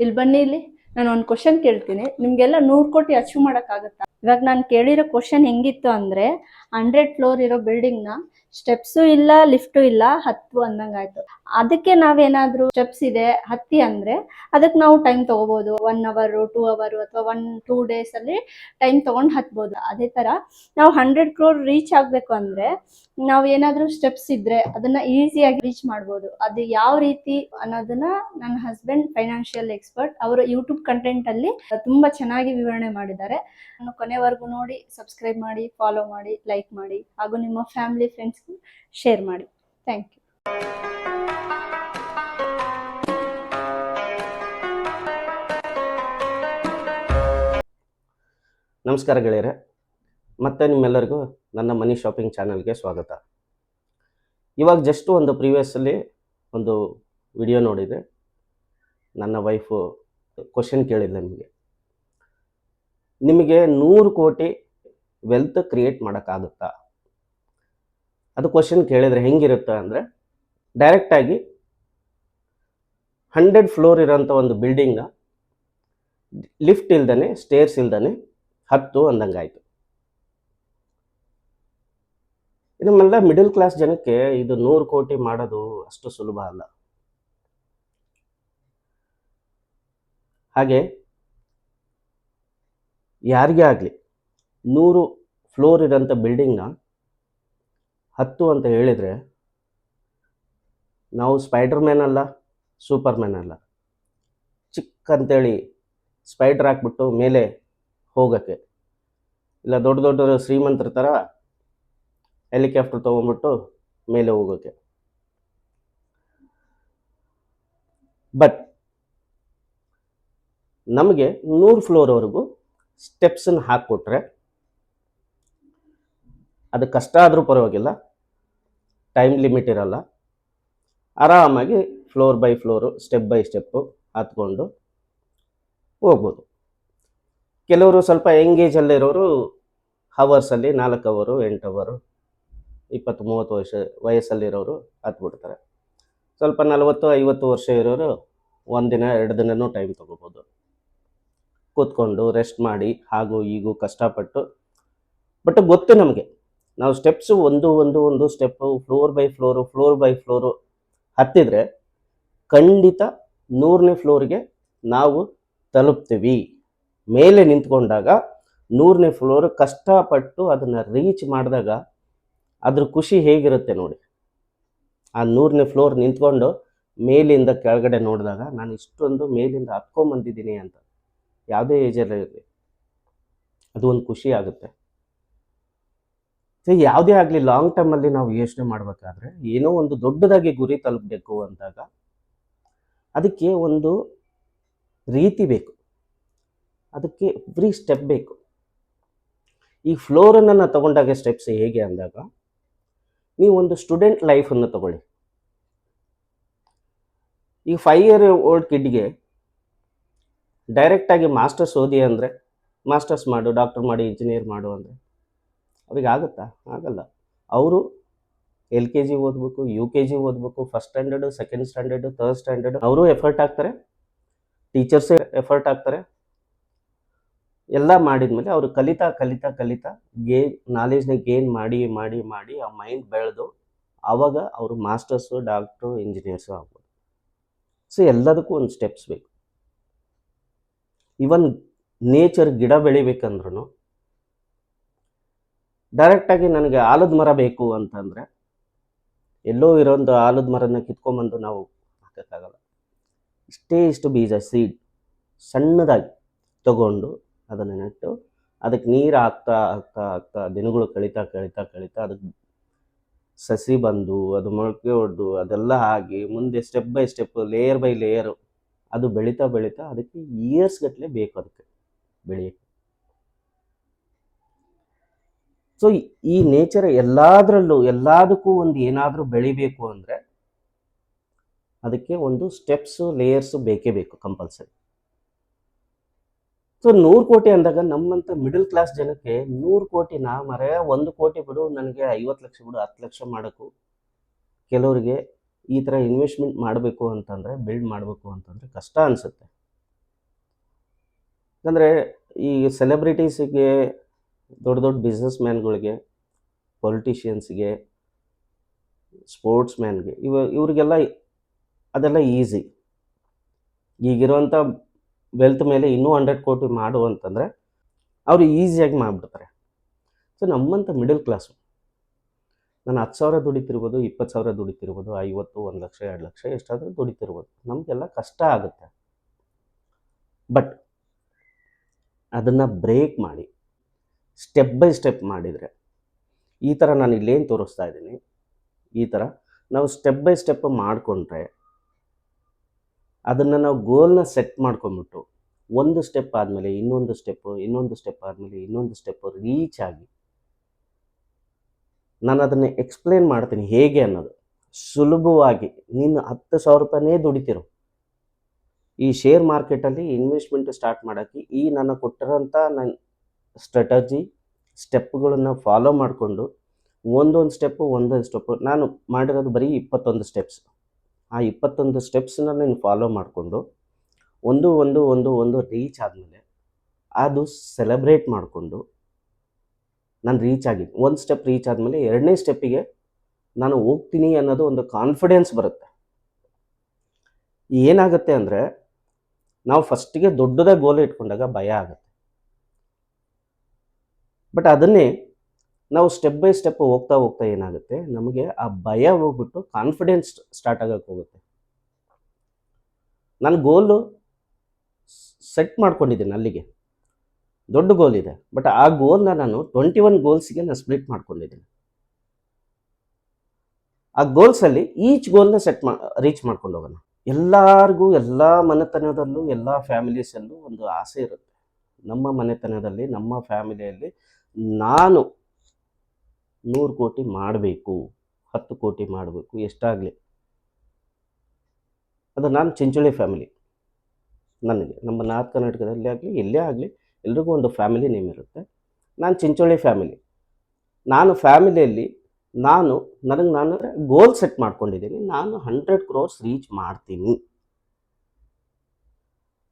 ಇಲ್ಲಿ ಬನ್ನಿ. ಇಲ್ಲಿ ನಾನು ಒಂದು ಕ್ವಶನ್ ಕೇಳ್ತೀನಿ, ನಿಮ್ಗೆಲ್ಲ 100 ಕೋಟಿ ಅಚೀವ್ ಮಾಡೋಕ್ಕಾಗತ್ತಾ? ಇವಾಗ ನಾನು ಕೇಳಿರೋ ಕ್ವಶನ್ ಹೆಂಗಿತ್ತು ಅಂದ್ರೆ 100 ಫ್ಲೋರ್ ಇರೋ ಬಿಲ್ಡಿಂಗ್ ನ ಸ್ಟೆಪ್ಸು ಇಲ್ಲ ಲಿಫ್ಟು ಇಲ್ಲ ಹತ್ತು ಅಂದಂಗಾಯ್ತು. ಅದಕ್ಕೆ ನಾವೇನಾದ್ರೂ ಸ್ಟೆಪ್ಸ್ ಇದೆ ಹತ್ತಿ ಅಂದ್ರೆ ಅದಕ್ಕೆ ನಾವು ಟೈಮ್ ತಗೋಬಹುದು, 1 ಅವರ್ 2 ಅವರ್ ಅಥವಾ 1-2 ಡೇಸ್ ಅಲ್ಲಿ ಟೈಮ್ ತಗೊಂಡು ಹತ್ಬೋದು. ಅದೇ ತರ ನಾವು 100 ಕ್ರೋರ್ ರೀಚ್ ಆಗ್ಬೇಕು ಅಂದ್ರೆ ನಾವು ಏನಾದ್ರೂ ಸ್ಟೆಪ್ಸ್ ಇದ್ರೆ ಅದನ್ನ ಈಸಿಯಾಗಿ ರೀಚ್ ಮಾಡ್ಬೋದು. ಅದು ಯಾವ ರೀತಿ ಅನ್ನೋದನ್ನ ನನ್ನ ಹಸ್ಬೆಂಡ್ ಫೈನಾನ್ಷಿಯಲ್ ಎಕ್ಸ್ಪರ್ಟ್, ಅವರು ಯೂಟ್ಯೂಬ್ ಕಂಟೆಂಟ್ ಅಲ್ಲಿ ತುಂಬಾ ಚೆನ್ನಾಗಿ ವಿವರಣೆ ಮಾಡಿದ್ದಾರೆ. ನಾನು ಕೊನೆವರೆಗೂ ನೋಡಿ, ಸಬ್ಸ್ಕ್ರೈಬ್ ಮಾಡಿ, ಫಾಲೋ ಮಾಡಿ, ಲೈಕ್ ಮಾಡಿ, ಹಾಗೂ ನಿಮ್ಮ ಫ್ಯಾಮಿಲಿ ಫ್ರೆಂಡ್ಸ್ ಶೇರ್ ಮಾಡಿ. Thank you. ನಮಸ್ಕಾರ ಗೆಳೆಯರೆ, ಮತ್ತೆ ನಿಮ್ಮೆಲ್ಲರಿಗೂ ನನ್ನ ಮನಿ ಶಾಪಿಂಗ್ ಚಾನಲ್ಗೆ ಸ್ವಾಗತ. ಇವಾಗ ಜಸ್ಟ್ ಒಂದು ಪ್ರೀವಿಯಸ್ಸಲ್ಲಿ ಒಂದು ವಿಡಿಯೋ ನೋಡಿದೆ. ನನ್ನ ವೈಫು ಕ್ವಶನ್ ಕೇಳಿದ್ದೆ, ನಿಮಗೆ 100 ಕೋಟಿ ವೆಲ್ತ್ ಕ್ರಿಯೇಟ್ ಮಾಡೋಕ್ಕಾಗುತ್ತಾ? ಅದು ಕ್ವಶನ್ ಕೇಳಿದರೆ ಹೆಂಗಿರುತ್ತೆ ಅಂದರೆ, ಡೈರೆಕ್ಟಾಗಿ 100 ಫ್ಲೋರ್ ಇರೋಂಥ ಒಂದು ಬಿಲ್ಡಿಂಗ್ನ ಲಿಫ್ಟ್ ಇಲ್ದೇ, ಸ್ಟೇರ್ಸ್ ಇಲ್ದೇ ಹತ್ತು ಅಂದಂಗಾಯ್ತು. ನಮ್ಮೆಲ್ಲ ಮಿಡಲ್ ಕ್ಲಾಸ್ ಜನಕ್ಕೆ ಇದು 100 ಕೋಟಿ ಮಾಡೋದು ಅಷ್ಟು ಸುಲಭ ಅಲ್ಲ. ಹಾಗೆ ಯಾರಿಗೇ ಆಗಲಿ 100 ಫ್ಲೋರ್ ಇರೋಂಥ ಬಿಲ್ಡಿಂಗ್ನ ಹತ್ತು ಅಂತ ಹೇಳಿದರೆ, ನಾವು ಸ್ಪೈಡರ್ ಮ್ಯಾನ್ ಅಲ್ಲ, ಸೂಪರ್ ಮ್ಯಾನ್ ಅಲ್ಲ. ಚಿಕ್ಕಂತೇಳಿ ಸ್ಪೈಡರ್ ಹಾಕ್ಬಿಟ್ಟು ಮೇಲೆ ಹೋಗೋಕ್ಕೆ, ಇಲ್ಲ ದೊಡ್ಡ ದೊಡ್ಡ ಶ್ರೀಮಂತರ ಥರ ಹೆಲಿಕಾಪ್ಟರ್ ತೊಗೊಂಡ್ಬಿಟ್ಟು ಮೇಲೆ ಹೋಗೋಕ್ಕೆ. ಬಟ್ ನಮಗೆ 100 ಫ್ಲೋರ್ವರೆಗೂ ಸ್ಟೆಪ್ಸನ್ನು ಹಾಕಿಕೊಟ್ರೆ, ಅದು ಕಷ್ಟ ಆದರೂ ಪರವಾಗಿಲ್ಲ, ಟೈಮ್ ಲಿಮಿಟ್ ಇರಲ್ಲ, ಆರಾಮಾಗಿ floor by floor, step by step ಹತ್ಕೊಂಡು ಹೋಗ್ಬೋದು. ಕೆಲವರು ಸ್ವಲ್ಪ ಎಂಗೇಜಲ್ಲಿರೋರು ಹವರ್ಸಲ್ಲಿ 4 ಅವರು 8 ಅವರು 20-30 ವಯಸ್ಸಲ್ಲಿರೋರು ಹತ್ಬಿಡ್ತಾರೆ. ಸ್ವಲ್ಪ 40-50 ವರ್ಷ ಇರೋರು 1 ದಿನ 2 ದಿನನೂ ಟೈಮ್ ತೊಗೋಬೋದು, ಕೂತ್ಕೊಂಡು ರೆಸ್ಟ್ ಮಾಡಿ ಹಾಗೂ ಹೀಗೂ ಕಷ್ಟಪಟ್ಟು. ಬಟ್ ಗೊತ್ತು ನಮಗೆ, ನಾವು ಸ್ಟೆಪ್ಸು ಒಂದು ಸ್ಟೆಪ್ಪು ಫ್ಲೋರ್ ಬೈ ಫ್ಲೋರು ಹತ್ತಿದರೆ ಖಂಡಿತ 100ನೇ ಫ್ಲೋರ್ಗೆ ನಾವು ತಲುಪ್ತೀವಿ. ಮೇಲೆ ನಿಂತ್ಕೊಂಡಾಗ 100ನೇ ಫ್ಲೋರ್ ಕಷ್ಟಪಟ್ಟು ಅದನ್ನು ರೀಚ್ ಮಾಡಿದಾಗ ಅದ್ರ ಖುಷಿ ಹೇಗಿರುತ್ತೆ ನೋಡಿ. ಆ 100ನೇ ಫ್ಲೋರ್ ನಿಂತ್ಕೊಂಡು ಮೇಲಿಂದ ಕೆಳಗಡೆ ನೋಡಿದಾಗ, ನಾನು ಇಷ್ಟೊಂದು ಮೇಲಿಂದ ಹತ್ಕೊಂಡ್ಬಂದಿದ್ದೀನಿ ಅಂತ, ಯಾವುದೇ ಏಜಲ್ಲಿ ಇರಲಿ, ಅದು ಒಂದು ಖುಷಿ ಆಗುತ್ತೆ. ಸೊ ಯಾವುದೇ ಆಗಲಿ, ಲಾಂಗ್ ಟರ್ಮಲ್ಲಿ ನಾವು ಯೋಚನೆ ಮಾಡಬೇಕಾದ್ರೆ, ಏನೋ ಒಂದು ದೊಡ್ಡದಾಗಿ ಗುರಿ ತಲುಪಬೇಕು ಅಂದಾಗ ಅದಕ್ಕೆ ಒಂದು ರೀತಿ ಬೇಕು, ಅದಕ್ಕೆ ಎವ್ರಿ ಸ್ಟೆಪ್ ಬೇಕು. ಈ ಫ್ಲೋರನ್ನು ನಾನು ತಗೊಂಡಾಗ ಸ್ಟೆಪ್ಸ್ ಹೇಗೆ ಅಂದಾಗ, ನೀವು ಒಂದು ಸ್ಟೂಡೆಂಟ್ ಲೈಫನ್ನು ತಗೊಳ್ಳಿ. ಈ 5 ಇಯರ್ ಓಲ್ಡ್ ಕಿಡ್ಗೆ ಡೈರೆಕ್ಟಾಗಿ ಮಾಸ್ಟರ್ಸ್ ಓದಿ ಅಂದರೆ, ಮಾಸ್ಟರ್ಸ್ ಮಾಡು, ಡಾಕ್ಟರ್ ಮಾಡಿ, ಇಂಜಿನಿಯರ್ ಮಾಡು ಅಂದರೆ ಅವ್ರಿಗೆ ಆಗುತ್ತಾ? ಆಗಲ್ಲ. ಅವರು LKG ಓದಬೇಕು, UKG ಓದಬೇಕು, first standard, second standard, third standard, ಅವರು ಎಫರ್ಟ್ ಹಾಕ್ತಾರೆ, ಟೀಚರ್ಸೇ ಎಫರ್ಟ್ ಹಾಕ್ತಾರೆ. ಎಲ್ಲ ಮಾಡಿದ್ಮೇಲೆ ಅವರು ಕಲಿತಾ ನಾಲೆಜ್ನ ಗೇನ್ ಮಾಡಿ ಆ ಮೈಂಡ್ ಬೆಳೆದು ಆವಾಗ ಅವರು ಮಾಸ್ಟರ್ಸು, ಡಾಕ್ಟ್ರು, ಇಂಜಿನಿಯರ್ಸು ಆಗ್ಬೋದು. ಸೊ ಎಲ್ಲದಕ್ಕೂ ಒಂದು ಸ್ಟೆಪ್ಸ್ ಬೇಕು. ಇವನ್ ನೇಚರ್ ಗಿಡ ಬೆಳಿಬೇಕಂದ್ರೂ ಡೈರೆಕ್ಟಾಗಿ ನನಗೆ ಆಲದ ಮರ ಬೇಕು ಅಂತಂದರೆ, ಎಲ್ಲೋ ಇರೋಂಥ ಆಲದ ಮರನ ಕಿತ್ಕೊಂಬಂದು ನಾವು ಹಾಕೋಕ್ಕಾಗಲ್ಲ. ಇಷ್ಟು ಬೀಜ, ಸೀಡ್ ಸಣ್ಣದಾಗಿ ತಗೊಂಡು ಅದನ್ನು ನೆಟ್ಟು ಅದಕ್ಕೆ ನೀರು ಹಾಕ್ತಾ ದಿನಗಳು ಕಳೀತಾ ಅದಕ್ಕೆ ಸಸಿ ಬಂದು ಅದು ಮೊಳಕೆ ಹೊಡೆದು ಅದೆಲ್ಲ ಆಗಿ ಮುಂದೆ step by step, layer by layer ಅದು ಬೆಳೀತಾ ಅದಕ್ಕೆ ಇಯರ್ಸ್ ಗಟ್ಟಲೆ ಬೇಕು ಅದಕ್ಕೆ ಬೆಳೆಯೋಕ್ಕೆ. ಸೊ ಈ ನೇಚರ್ ಎಲ್ಲದಕ್ಕೂ ಒಂದು ಏನಾದರೂ ಬೆಳಿಬೇಕು ಅಂದರೆ ಅದಕ್ಕೆ ಒಂದು ಸ್ಟೆಪ್ಸು, ಲೇಯರ್ಸು ಬೇಕೇ ಬೇಕು, ಕಂಪಲ್ಸರಿ. ಸೊ 100 ಕೋಟಿ ಅಂದಾಗ ನಮ್ಮಂಥ ಮಿಡಲ್ ಕ್ಲಾಸ್ ಜನಕ್ಕೆ 100 ಕೋಟಿ 1 ಕೋಟಿ ಬಿಡು, ನನಗೆ 50 ಲಕ್ಷ ಬಿಡು, 10 ಲಕ್ಷ ಮಾಡೋಕ್ಕೂ, ಕೆಲವರಿಗೆ ಈ ಥರ ಇನ್ವೆಸ್ಟ್ಮೆಂಟ್ ಮಾಡಬೇಕು ಅಂತಂದರೆ, ಬಿಲ್ಡ್ ಮಾಡಬೇಕು ಅಂತಂದರೆ ಕಷ್ಟ ಅನಿಸುತ್ತೆ. ಅಂದರೆ ಈ ಸೆಲೆಬ್ರಿಟೀಸಿಗೆ, ದೊಡ್ಡ ದೊಡ್ಡ ಬಿಸ್ನೆಸ್ ಮ್ಯಾನ್ಗಳಿಗೆ, ಪೊಲಿಟಿಷಿಯನ್ಸ್ಗೆ, ಸ್ಪೋರ್ಟ್ಸ್ ಮ್ಯಾನ್ಗೆ, ಇವ್ರಿಗೆಲ್ಲ ಅದೆಲ್ಲ ಈಸಿ. ಈಗಿರುವಂಥ ವೆಲ್ತ್ ಮೇಲೆ ಇನ್ನೂ 100 ಕೋಟಿ ಮಾಡು ಅಂತಂದರೆ ಅವರು ಈಸಿಯಾಗಿ ಮಾಡಿಬಿಡ್ತಾರೆ. ಸೊ ನಮ್ಮಂಥ ಮಿಡಲ್ ಕ್ಲಾಸು, ನಾನು 10,000 ದುಡಿತಿರ್ಬೋದು, 20,000 ದುಡಿತಿರ್ಬೋದು, 50, 1 ಲಕ್ಷ, 2 ಲಕ್ಷ ಎಷ್ಟಾದರೂ ದುಡಿತಿರ್ಬೋದು, ನಮಗೆಲ್ಲ ಕಷ್ಟ ಆಗುತ್ತೆ. ಬಟ್ ಅದನ್ನು ಬ್ರೇಕ್ ಮಾಡಿ ಸ್ಟೆಪ್ ಬೈ ಸ್ಟೆಪ್ ಮಾಡಿದರೆ, ಈ ಥರ ನಾನು ಇಲ್ಲೇನು ತೋರಿಸ್ತಾ ಇದ್ದೀನಿ, ಈ ಥರ ನಾವು ಸ್ಟೆಪ್ ಬೈ ಸ್ಟೆಪ್ ಮಾಡಿಕೊಂಡ್ರೆ, ಅದನ್ನು ನಾವು ಗೋಲ್ನ ಸೆಟ್ ಮಾಡ್ಕೊಂಬಿಟ್ಟು ಒಂದು ಸ್ಟೆಪ್ ಆದಮೇಲೆ ಇನ್ನೊಂದು ಸ್ಟೆಪ್ಪು, ಇನ್ನೊಂದು ಸ್ಟೆಪ್ ಆದಮೇಲೆ ಇನ್ನೊಂದು ಸ್ಟೆಪ್ಪು ರೀಚ್ ಆಗಿ, ನಾನು ಅದನ್ನು ಎಕ್ಸ್ಪ್ಲೇನ್ ಮಾಡ್ತೀನಿ ಹೇಗೆ ಅನ್ನೋದು. ಸುಲಭವಾಗಿ ನೀನು 10,000 ರೂಪಾಯಿನೇ ದುಡಿತಿರು, ಈ ಶೇರ್ ಮಾರ್ಕೆಟಲ್ಲಿ ಇನ್ವೆಸ್ಟ್ಮೆಂಟ್ ಸ್ಟಾರ್ಟ್ ಮಾಡೋಕ್ಕೆ ಈ ನಾನು ಕೊಟ್ಟಿರೋಂಥ ನನ್ನ ಸ್ಟ್ರಾಟಜಿ ಸ್ಟೆಪ್ಗಳನ್ನು ಫಾಲೋ ಮಾಡಿಕೊಂಡು ಒಂದೊಂದು ಸ್ಟೆಪ್ಪು ನಾನು ಮಾಡಿರೋದು ಬರೀ 21 ಸ್ಟೆಪ್ಸ್. ಆ 21 ಸ್ಟೆಪ್ಸನ್ನ ನೀನು ಫಾಲೋ ಮಾಡಿಕೊಂಡು ಒಂದು ರೀಚ್ ಆದಮೇಲೆ ಅದು ಸೆಲೆಬ್ರೇಟ್ ಮಾಡಿಕೊಂಡು ನಾನು ರೀಚ್ ಆಗಿದ್ದೀನಿ. ಒಂದು ಸ್ಟೆಪ್ ರೀಚ್ ಆದಮೇಲೆ 2ನೇ ಸ್ಟೆಪ್ಪಿಗೆ ನಾನು ಹೋಗ್ತೀನಿ ಅನ್ನೋದು ಒಂದು ಕಾನ್ಫಿಡೆನ್ಸ್ ಬರುತ್ತೆ. ಏನಾಗುತ್ತೆ ಅಂದರೆ, ನಾವು ಫಸ್ಟಿಗೆ ದೊಡ್ಡದಾಗಿ ಗೋಲ್ ಇಟ್ಕೊಂಡಾಗ ಭಯ ಆಗುತ್ತೆ. ಬಟ್ ಅದನ್ನೇ ನಾವು ಸ್ಟೆಪ್ ಬೈ ಸ್ಟೆಪ್ ಹೋಗ್ತಾ ಹೋಗ್ತಾ ಏನಾಗುತ್ತೆ, ನಮಗೆ ಆ ಭಯ ಹೋಗ್ಬಿಟ್ಟು ಕಾನ್ಫಿಡೆನ್ಸ್ ಸ್ಟಾರ್ಟ್ ಆಗೋಕ್ಕೆ ಹೋಗುತ್ತೆ. ನಾನು ಗೋಲು ಸೆಟ್ ಮಾಡ್ಕೊಂಡಿದ್ದೀನಿ, ಅಲ್ಲಿಗೆ ದೊಡ್ಡ ಗೋಲ್ ಇದೆ. ಬಟ್ ಆ ಗೋಲ್ನ ನಾನು 21 ಗೋಲ್ಸ್ಗೆ ನಾನು ಸ್ಪ್ಲಿಟ್ ಮಾಡ್ಕೊಂಡಿದ್ದೀನಿ. ಆ ಗೋಲ್ಸಲ್ಲಿ ಈಚ್ ಗೋಲ್ನ ರೀಚ್ ಮಾಡ್ಕೊಂಡು ಹೋಗೋಣ. ಎಲ್ಲರಿಗೂ, ಎಲ್ಲ ಮನೆತನದಲ್ಲೂ, ಎಲ್ಲ ಫ್ಯಾಮಿಲೀಸಲ್ಲೂ ಒಂದು ಆಸೆ ಇರುತ್ತೆ. ನಮ್ಮ ಮನೆತನದಲ್ಲಿ, ನಮ್ಮ ಫ್ಯಾಮಿಲಿಯಲ್ಲಿ ನಾನು 100 ಕೋಟಿ ಮಾಡಬೇಕು, 10 ಕೋಟಿ ಮಾಡಬೇಕು, ಎಷ್ಟಾಗಲಿ. ಅದು ನಾನು ಚಿಂಚೋಳಿ ಫ್ಯಾಮಿಲಿ. ನನಗೆ ನಮ್ಮ ನಾರ್ತ್ ಕರ್ನಾಟಕದಲ್ಲಿ ಆಗಲಿ, ಎಲ್ಲೇ ಆಗಲಿ, ಎಲ್ರಿಗೂ ಒಂದು ಫ್ಯಾಮಿಲಿ ನೇಮ್ ಇರುತ್ತೆ. ನಾನು ಚಿಂಚೋಳಿ ಫ್ಯಾಮಿಲಿ. ನಾನು ಫ್ಯಾಮಿಲಿಯಲ್ಲಿ ನಾನು ಗೋಲ್ ಸೆಟ್ ಮಾಡ್ಕೊಂಡಿದ್ದೀನಿ, ನಾನು 100 crores ರೀಚ್ ಮಾಡ್ತೀನಿ.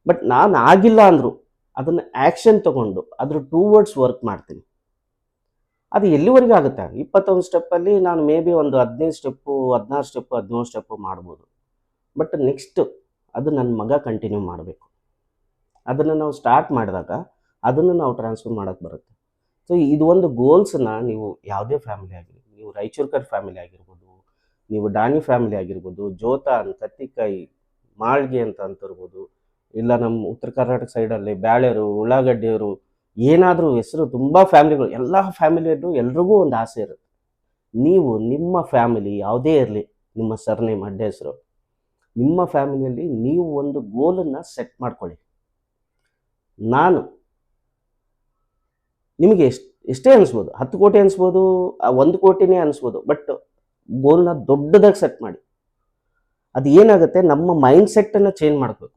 ಬಟ್ ನಾನು ಆಗಿಲ್ಲ ಅಂದರು ಅದನ್ನು ಆ್ಯಕ್ಷನ್ ತೊಗೊಂಡು ಅದ್ರ ಟೂವರ್ಡ್ಸ್ ವರ್ಕ್ ಮಾಡ್ತೀನಿ. ಅದು ಎಲ್ಲಿವರೆಗೂ ಆಗುತ್ತೆ? 21 ಸ್ಟೆಪ್ಪಲ್ಲಿ ನಾನು ಮೇ ಬಿ ಒಂದು 15 ಸ್ಟೆಪ್ಪು, 16 ಸ್ಟೆಪ್ಪು, 17 ಸ್ಟೆಪ್ಪು ಮಾಡ್ಬೋದು. ಬಟ್ ನೆಕ್ಸ್ಟ್ ಅದು ನನ್ನ ಮಗ ಕಂಟಿನ್ಯೂ ಮಾಡಬೇಕು. ಅದನ್ನು ನಾವು ಸ್ಟಾರ್ಟ್ ಮಾಡಿದಾಗ ಅದನ್ನು ನಾವು ಟ್ರಾನ್ಸ್ಫರ್ ಮಾಡೋಕ್ಕೆ ಬರುತ್ತೆ. ಸೊ ಇದು ಒಂದು ಗೋಲ್ಸನ್ನ ನೀವು ಯಾವುದೇ ಫ್ಯಾಮಿಲಿ ಆಗಿರಲಿ, ನೀವು ರಾಯಚೂರ್ಕರ್ ಫ್ಯಾಮಿಲಿ ಆಗಿರ್ಬೋದು, ನೀವು ಡಾನಿ ಫ್ಯಾಮಿಲಿ ಆಗಿರ್ಬೋದು, ಜೋತಾನ್, ಕತ್ತಿಕಾಯಿ, ಮಾಳ್ಗೆ ಅಂತ ಅಂತಿರ್ಬೋದು, ಇಲ್ಲ ನಮ್ಮ ಉತ್ತರ ಕರ್ನಾಟಕ ಸೈಡಲ್ಲಿ ಬ್ಯಾಳೆರು, ಉಳ್ಳಾಗಡ್ಡಿಯವರು, ಏನಾದರೂ ಹೆಸರು ತುಂಬ ಫ್ಯಾಮಿಲಿಗಳು, ಎಲ್ಲ ಫ್ಯಾಮಿಲಿಯಲ್ಲೂ ಎಲ್ರಿಗೂ ಒಂದು ಆಸೆ ಇರುತ್ತೆ. ನೀವು ನಿಮ್ಮ ಫ್ಯಾಮಿಲಿ ಯಾವುದೇ ಇರಲಿ, ನಿಮ್ಮ ಸರ್ನೇಮ್, ಅಡ್ಡ ಹೆಸರು, ನಿಮ್ಮ ಫ್ಯಾಮಿಲಿಯಲ್ಲಿ ನೀವು ಒಂದು ಗೋಲನ್ನು ಸೆಟ್ ಮಾಡ್ಕೊಳ್ಳಿ. ನಾನು ನಿಮಗೆ ಎಷ್ಟೇ ಅನಿಸ್ಬೋದು, 10 ಕೋಟಿ ಅನಿಸ್ಬೋದು, 1 ಕೋಟಿನೇ ಅನಿಸ್ಬೋದು. ಬಟ್ ಗೋಲ್ನ ದೊಡ್ಡದಾಗಿ ಸೆಟ್ ಮಾಡಿ. ಅದು ಏನಾಗುತ್ತೆ, ನಮ್ಮ ಮೈಂಡ್ ಸೆಟ್ಟನ್ನು ಚೇಂಜ್ ಮಾಡಬೇಕು.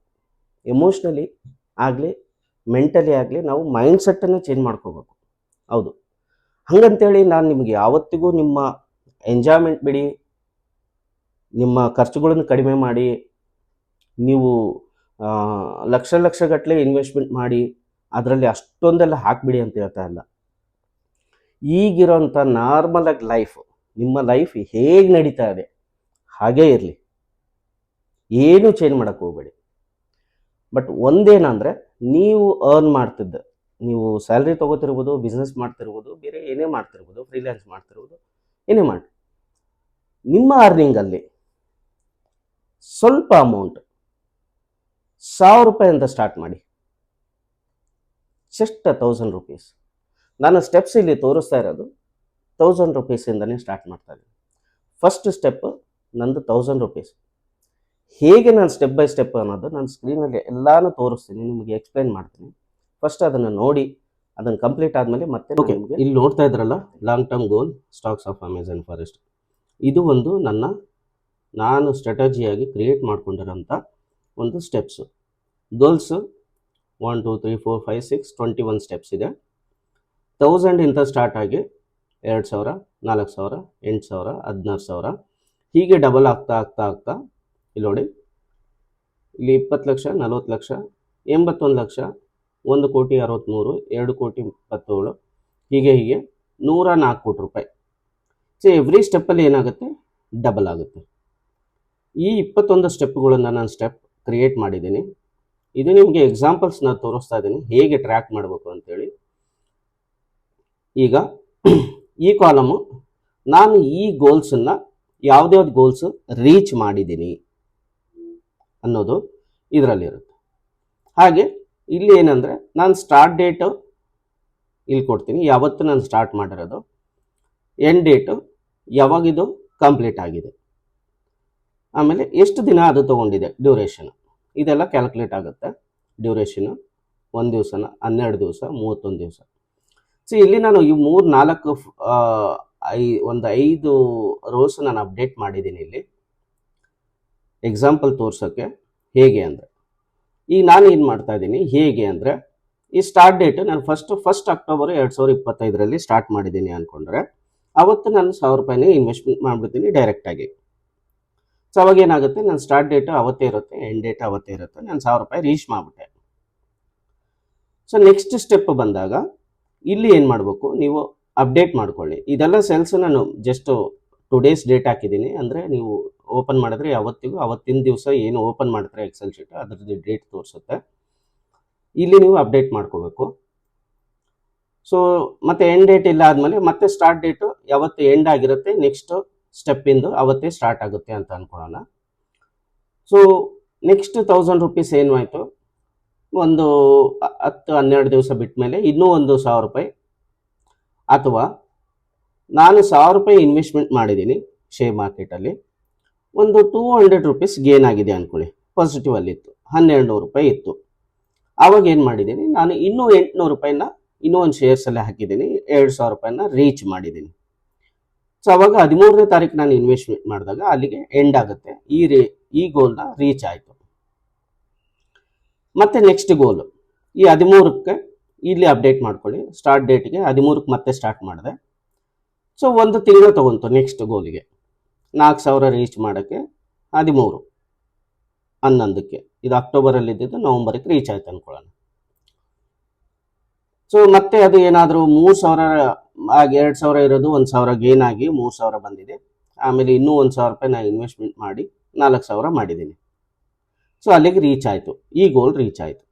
ಎಮೋಷ್ನಲಿ ಆಗಲಿ, ಮೆಂಟಲಿ ಆಗಲಿ, ನಾವು ಮೈಂಡ್ ಸೆಟ್ಟನ್ನು ಚೇಂಜ್ ಮಾಡ್ಕೋಬೇಕು. ಹೌದು, ಹಾಗಂತೇಳಿ ನಾನು ನಿಮಗೆ ಯಾವತ್ತಿಗೂ ನಿಮ್ಮ ಎಂಜಾಯ್ಮೆಂಟ್ ಬಿಡಿ, ನಿಮ್ಮ ಖರ್ಚುಗಳನ್ನು ಕಡಿಮೆ ಮಾಡಿ, ನೀವು ಲಕ್ಷಗಟ್ಟಲೆ ಇನ್ವೆಸ್ಟ್ಮೆಂಟ್ ಮಾಡಿ ಅದರಲ್ಲಿ ಅಷ್ಟೊಂದೆಲ್ಲ ಹಾಕಿಬಿಡಿ ಅಂತ ಹೇಳ್ತಾ ಇಲ್ಲ. ಈಗಿರೋಂಥ ನಾರ್ಮಲಾಗಿ ನಿಮ್ಮ ಲೈಫ್ ಹೇಗೆ ನಡೀತಾ ಇದೆ ಹಾಗೇ ಇರಲಿ, ಏನೂ ಚೇಂಜ್ ಮಾಡೋಕ್ಕೆ ಹೋಗಬೇಡಿ. ಬಟ್ ಒಂದೇನಂದರೆ, ನೀವು ಅರ್ನ್ ಮಾಡ್ತಿದ್ದ, ನೀವು ಸ್ಯಾಲ್ರಿ ತೊಗೋತಿರ್ಬೋದು, ಬಿಸ್ನೆಸ್ ಮಾಡ್ತಿರ್ಬೋದು, ಬೇರೆ ಏನೇ ಮಾಡ್ತಿರ್ಬೋದು, ಫ್ರೀಲ್ಯಾನ್ಸ್ ಮಾಡ್ತಿರ್ಬೋದು, ಏನೇ ಮಾಡಿ, ನಿಮ್ಮ ಅರ್ನಿಂಗಲ್ಲಿ ಸ್ವಲ್ಪ ಅಮೌಂಟ್ 1,000 ರೂಪಾಯಿಂದ ಸ್ಟಾರ್ಟ್ ಮಾಡಿ. Just 1,000 rupees. ನಾನು ಸ್ಟೆಪ್ಸ್ ಇಲ್ಲಿ ತೋರಿಸ್ತಾ ಇರೋದು 1,000 ರೂಪೀಸಿಂದನೇ ಸ್ಟಾರ್ಟ್ ಮಾಡ್ತಾ ಇದ್ದೀನಿ. ಫಸ್ಟ್ ಸ್ಟೆಪ್ ನಂದು 1,000 ರೂಪೀಸ್. ಹೇಗೆ ನಾನು ಸ್ಟೆಪ್ ಬೈ ಸ್ಟೆಪ್ ಅನ್ನೋದು ನಾನು ಸ್ಕ್ರೀನಲ್ಲಿ ಎಲ್ಲಾನು ತೋರಿಸ್ತೀನಿ, ನಿಮಗೆ ಎಕ್ಸ್ಪ್ಲೈನ್ ಮಾಡ್ತೀನಿ. ಫಸ್ಟ್ ಅದನ್ನು ನೋಡಿ, ಅದನ್ನು ಕಂಪ್ಲೀಟ್ ಆದಮೇಲೆ ಮತ್ತೆ ಓಕೆ. ಇಲ್ಲಿ ನೋಡ್ತಾ ಇದ್ರಲ್ಲ, long term goal stocks of Amazon forest. ಇದು ಒಂದು ನಾನು ಸ್ಟ್ರಾಟಜಿಯಾಗಿ ಕ್ರಿಯೇಟ್ ಮಾಡ್ಕೊಂಡಿರೋಂಥ ಒಂದು ಸ್ಟೆಪ್ಸು. ಗೋಲ್ಸು 1 2 3 4 5 6 21 ಸ್ಟೆಪ್ಸ್ ಇದೆ. 1000 ಇಂದ ಸ್ಟಾರ್ಟ್ ಆಗಿ 2,000, 4,000, 8,000, 16,000 ಹೀಗೆ ಡಬಲ್ ಆಗ್ತಾ ಇಲ್ಲಿ ನೋಡಿ, ಇಲ್ಲಿ 20 ಲಕ್ಷ, 40 ಲಕ್ಷ, 81 ಲಕ್ಷ, 1,63,00,000, 2,27,00,000, ಹೀಗೆ 104 ಕೋಟಿ ರೂಪಾಯಿ. ಸೊ ಎವ್ರಿ ಸ್ಟೆಪ್ಪಲ್ಲಿ ಏನಾಗುತ್ತೆ, ಡಬಲ್ ಆಗುತ್ತೆ. ಈ 21 ಸ್ಟೆಪ್ಗಳನ್ನು ನಾನು ಸ್ಟೆಪ್ ಕ್ರಿಯೇಟ್ ಮಾಡಿದ್ದೀನಿ. ಇದು ನಿಮಗೆ ಎಕ್ಸಾಂಪಲ್ಸ್ನ ತೋರಿಸ್ತಾ ಇದ್ದೀನಿ ಹೇಗೆ ಟ್ರ್ಯಾಕ್ ಮಾಡಬೇಕು ಅಂತೇಳಿ. ಈಗ ಈ ಕಾಲಮು ನಾನು ಈ ಗೋಲ್ಸನ್ನು ಯಾವ್ದ್ಯಾವ್ದು ಗೋಲ್ಸ್ ರೀಚ್ ಮಾಡಿದ್ದೀನಿ ಅನ್ನೋದು ಇದರಲ್ಲಿರುತ್ತೆ. ಹಾಗೆ ಇಲ್ಲಿ ಏನಂದರೆ ನಾನು ಸ್ಟಾರ್ಟ್ ಡೇಟು ಇಲ್ಲಿ ಕೊಡ್ತೀನಿ, ಯಾವತ್ತು ನಾನು ಸ್ಟಾರ್ಟ್ ಮಾಡಿರೋದು, ಎಂಡ್ ಡೇಟು ಯಾವಾಗಿದು ಕಂಪ್ಲೀಟ್ ಆಗಿದೆ, ಆಮೇಲೆ ಎಷ್ಟು ದಿನ ಅದು ತೊಗೊಂಡಿದೆ ಡ್ಯೂರೇಷನ್, ಇದೆಲ್ಲ ಕ್ಯಾಲ್ಕುಲೇಟ್ ಆಗುತ್ತೆ. ಡ್ಯೂರೇಷನು 1 ದಿವಸನ, 12 ದಿವಸ, 31 ದಿವಸ. ಸೊ ಇಲ್ಲಿ ನಾನು ಈ 3-4 ಒಂದು 5 ರೋಸ್ ನಾನು ಅಪ್ಡೇಟ್ ಮಾಡಿದ್ದೀನಿ ಇಲ್ಲಿ ಎಕ್ಸಾಂಪಲ್ ತೋರ್ಸೋಕ್ಕೆ. ಹೇಗೆ ಅಂದರೆ ಈಗ ನಾನು ಏನು ಮಾಡ್ತಾ ಇದ್ದೀನಿ, ಹೇಗೆ ಅಂದರೆ ಈ ಸ್ಟಾರ್ಟ್ ಡೇಟ್ ನಾನು ಫಸ್ಟ್ ಅಕ್ಟೋಬರ್ 2025 ಸ್ಟಾರ್ಟ್ ಮಾಡಿದ್ದೀನಿ ಅಂದ್ಕೊಂಡ್ರೆ ಅವತ್ತು ನಾನು 1,000 ರೂಪಾಯಿನೇ ಇನ್ವೆಸ್ಟ್ಮೆಂಟ್ ಮಾಡಿಬಿಡ್ತೀನಿ ಡೈರೆಕ್ಟಾಗಿ. ಸೊ ಅವಾಗ ಏನಾಗುತ್ತೆ, ನನ್ನ ಸ್ಟಾರ್ಟ್ ಡೇಟು ಅವತ್ತೇ ಇರುತ್ತೆ, ಎಂಡ್ ಡೇಟ್ ಅವತ್ತೇ ಇರುತ್ತೆ, ನಾನು 1,000 ರೂಪಾಯಿ ರೀಚ್ ಮಾಡಿಬಿಟ್ಟೆ. ಸೊ ನೆಕ್ಸ್ಟ್ ಸ್ಟೆಪ್ ಬಂದಾಗ ಇಲ್ಲಿ ಏನು ಮಾಡಬೇಕು, ನೀವು ಅಪ್ಡೇಟ್ ಮಾಡ್ಕೊಳ್ಳಿ. ಇದೆಲ್ಲ ಸೆಲ್ಸ್ ನಾನು ಜಸ್ಟ್ ಟುಡೇಸ್ ಡೇಟ್ ಹಾಕಿದ್ದೀನಿ, ಅಂದರೆ ನೀವು ಓಪನ್ ಮಾಡಿದ್ರೆ ಅವತ್ತಿನ ದಿವಸ ಏನು ಓಪನ್ ಮಾಡ್ತಾರೆ ಎಕ್ಸೆಲ್ ಶೀಟ್ ಅದ್ರದ್ದು ಡೇಟ್ ತೋರಿಸುತ್ತೆ. ಇಲ್ಲಿ ನೀವು ಅಪ್ಡೇಟ್ ಮಾಡ್ಕೋಬೇಕು. ಸೊ ಮತ್ತೆ ಎಂಡ್ ಡೇಟ್ ಇಲ್ಲ ಆದಮೇಲೆ ಮತ್ತೆ ಸ್ಟಾರ್ಟ್ ಡೇಟು ಯಾವತ್ತು ಎಂಡ್ ಆಗಿರುತ್ತೆ ನೆಕ್ಸ್ಟ್ ಸ್ಟೆಪ್ಪಿಂದು ಅವತ್ತೇ ಸ್ಟಾರ್ಟ್ ಆಗುತ್ತೆ ಅಂತ ಅಂದ್ಕೊಳ್ಳೋಣ. ಸೊ ನೆಕ್ಸ್ಟ್ 1,000 ರೂಪೀಸ್ ಏನು ಆಯಿತು, ಒಂದು 10-12 ದಿವಸ ಬಿಟ್ಟ ಮೇಲೆ ಇನ್ನೂ ಒಂದು 1,000 ರೂಪಾಯಿ, ಅಥವಾ ನಾನು 1,000 ರೂಪಾಯಿ ಇನ್ವೆಸ್ಟ್ಮೆಂಟ್ ಮಾಡಿದ್ದೀನಿ ಶೇರ್ ಮಾರ್ಕೆಟಲ್ಲಿ, ಒಂದು 200 ರೂಪೀಸ್ ಗೇನ್ ಆಗಿದೆ ಅಂದ್ಕೊಳ್ಳಿ, ಪಾಸಿಟಿವ್ ಅಲ್ಲಿತ್ತು, 1,200 ರೂಪಾಯಿ ಇತ್ತು. ಆವಾಗ ಏನು ಮಾಡಿದ್ದೀನಿ, ನಾನು ಇನ್ನೂ 800 ರೂಪಾಯಿನ ಇನ್ನೂ ಒಂದು ಶೇರ್ಸಲ್ಲೇ ಹಾಕಿದ್ದೀನಿ, 2,000 ರೂಪಾಯಿನ ರೀಚ್ ಮಾಡಿದ್ದೀನಿ. ಸೊ ಅವಾಗ 13ನೇ ತಾರೀಕು ನಾನು ಇನ್ವೆಸ್ಟ್ಮೆಂಟ್ ಮಾಡಿದಾಗ ಅಲ್ಲಿಗೆ ಎಂಡ್ ಆಗುತ್ತೆ, ಈ ಗೋಲ್ನ ರೀಚ್ ಆಯಿತು. ಮತ್ತೆ ನೆಕ್ಸ್ಟ್ ಗೋಲು ಈ 13ಕ್ಕೆ ಇಲ್ಲಿ ಅಪ್ಡೇಟ್ ಮಾಡ್ಕೊಳ್ಳಿ, ಸ್ಟಾರ್ಟ್ ಡೇಟ್ಗೆ 13ಕ್ಕೆ ಮತ್ತೆ ಸ್ಟಾರ್ಟ್ ಮಾಡಿದೆ. ಸೊ ಒಂದು ತಿಂಗಳು ತೊಗೊಂತು ನೆಕ್ಸ್ಟ್ ಗೋಲಿಗೆ 4,000 ರೀಚ್ ಮಾಡೋಕ್ಕೆ. 13/11ಕ್ಕೆ, ಇದು ಅಕ್ಟೋಬರಲ್ಲಿದ್ದು ನವಂಬರ್ಗೆ ರೀಚ್ ಆಯ್ತು ಅಂದ್ಕೊಳ್ಳೋಣ. ಸೊ ಮತ್ತೆ ಅದು ಏನಾದರೂ 3,000 ಆಗಿ 2,000 ಇರೋದು 1,000 ಗೇನ್ ಆಗಿ 3,000 ಬಂದಿದೆ. ಆಮೇಲೆ ಇನ್ನೂ 1,000 ರೂಪಾಯಿ ನಾನು ಇನ್ವೆಸ್ಟ್ಮೆಂಟ್ ಮಾಡಿ 4,000 ಮಾಡಿದ್ದೀನಿ. ಸೊ ಅಲ್ಲಿಗೆ ರೀಚ್ ಆಯಿತು, ಈ ಗೋಲ್ ರೀಚ್ ಆಯಿತು.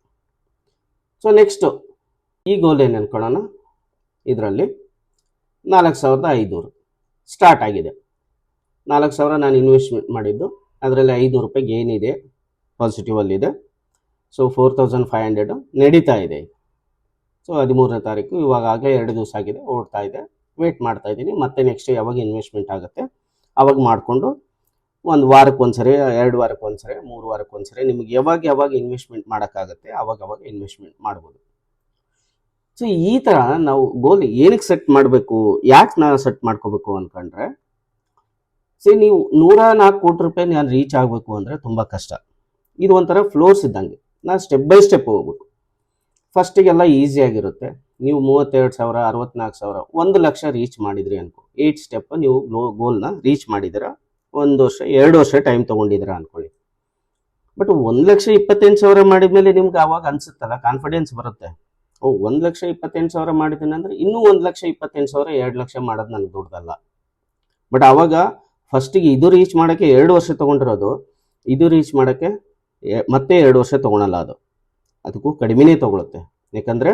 ಸೊ ನೆಕ್ಸ್ಟು ಈ ಗೋಲ್ ಏನು ಅನ್ಕೊಳ್ಳೋಣ, ಇದರಲ್ಲಿ 4,500 ಸ್ಟಾರ್ಟ್ ಆಗಿದೆ. 4,000 ನಾನು ಇನ್ವೆಸ್ಟ್ಮೆಂಟ್ ಮಾಡಿದ್ದು, ಅದರಲ್ಲಿ 500 ರೂಪಾಯಿ ಗೇನ್ ಇದೆ, ಪಾಸಿಟಿವಲ್ಲಿದೆ. ಸೊ 4,500 ನಡೀತಾ ಇದೆ. ಸೊ 13ನೇ ತಾರೀಕು ಇವಾಗಲೇ 2 ದಿವಸ ಆಗಿದೆ, ಓಡ್ತಾ ಇದೆ, ವೇಟ್ ಮಾಡ್ತಾ ಇದ್ದೀನಿ. ಮತ್ತೆ ನೆಕ್ಸ್ಟ್ ಯಾವಾಗ ಇನ್ವೆಸ್ಟ್ಮೆಂಟ್ ಆಗುತ್ತೆ ಅವಾಗ ಮಾಡಿಕೊಂಡು 1 ವಾರಕ್ಕೆ ಒಂದ್ಸರಿ, 2 ವಾರಕ್ಕೆ ಒಂದ್ಸರಿ, 3 ವಾರಕ್ಕೆ ಒಂದ್ಸರಿ, ನಿಮಗೆ ಯಾವಾಗ ಇನ್ವೆಸ್ಟ್ಮೆಂಟ್ ಮಾಡೋಕ್ಕಾಗುತ್ತೆ ಅವಾಗ ಇನ್ವೆಸ್ಟ್ಮೆಂಟ್ ಮಾಡ್ಬೋದು. ಸೊ ಈ ಥರ ನಾವು ಗೋಲ್ ಏನಕ್ಕೆ ಸೆಟ್ ಮಾಡಬೇಕು, ಯಾಕೆ ನಾವು ಸೆಟ್ ಮಾಡ್ಕೋಬೇಕು ಅಂದ್ಕೊಂಡ್ರೆ, ನೀವು 104 ಕೋಟಿ ರೂಪಾಯಿ ನಾನು ರೀಚ್ ಆಗಬೇಕು ಅಂದರೆ ತುಂಬ ಕಷ್ಟ. ಇದು ಒಂಥರ ಫ್ಲೋರ್ಸ್ ಇದ್ದಂಗೆ, ನಾನು ಸ್ಟೆಪ್ ಬೈ ಸ್ಟೆಪ್ ಹೋಗ್ಬೇಕು. ಫಸ್ಟಿಗೆಲ್ಲ ಈಸಿಯಾಗಿರುತ್ತೆ. ನೀವು 32,000, 64,000, 1 ಲಕ್ಷ ರೀಚ್ ಮಾಡಿದ್ರಿ ಅನ್ಕೋ, 8 ಸ್ಟೆಪ್ ನೀವು ಗೋಲ್ನ ರೀಚ್ ಮಾಡಿದ್ದೀರಾ, 1 ವರ್ಷ 2 ವರ್ಷ ಟೈಮ್ ತೊಗೊಂಡಿದ್ದೀರಾ ಅಂದ್ಕೊಳ್ಳಿ. ಬಟ್ 1,28,000 ಮಾಡಿದ್ಮೇಲೆ ನಿಮ್ಗೆ ಆವಾಗ ಅನ್ಸುತ್ತಲ್ಲ, ಕಾನ್ಫಿಡೆನ್ಸ್ ಬರುತ್ತೆ, 1,28,000 ಮಾಡಿದ್ದೀನಿ ಅಂದರೆ ಇನ್ನೂ 1,28,000, 2 ಲಕ್ಷ ಮಾಡೋದು ನನಗೆ ದುಡ್ದಲ್ಲ. ಬಟ್ ಆವಾಗ ಫಸ್ಟಿಗೆ ಇದು ರೀಚ್ ಮಾಡೋಕ್ಕೆ 2 ವರ್ಷ ತೊಗೊಂಡಿರೋದು, ಇದು ರೀಚ್ ಮಾಡೋಕ್ಕೆ ಮತ್ತೆ 2 ವರ್ಷ ತೊಗೊಳಲ್ಲ, ಅದಕ್ಕೂ ಕಡಿಮೆನೇ ತೊಗೊಳುತ್ತೆ. ಯಾಕಂದರೆ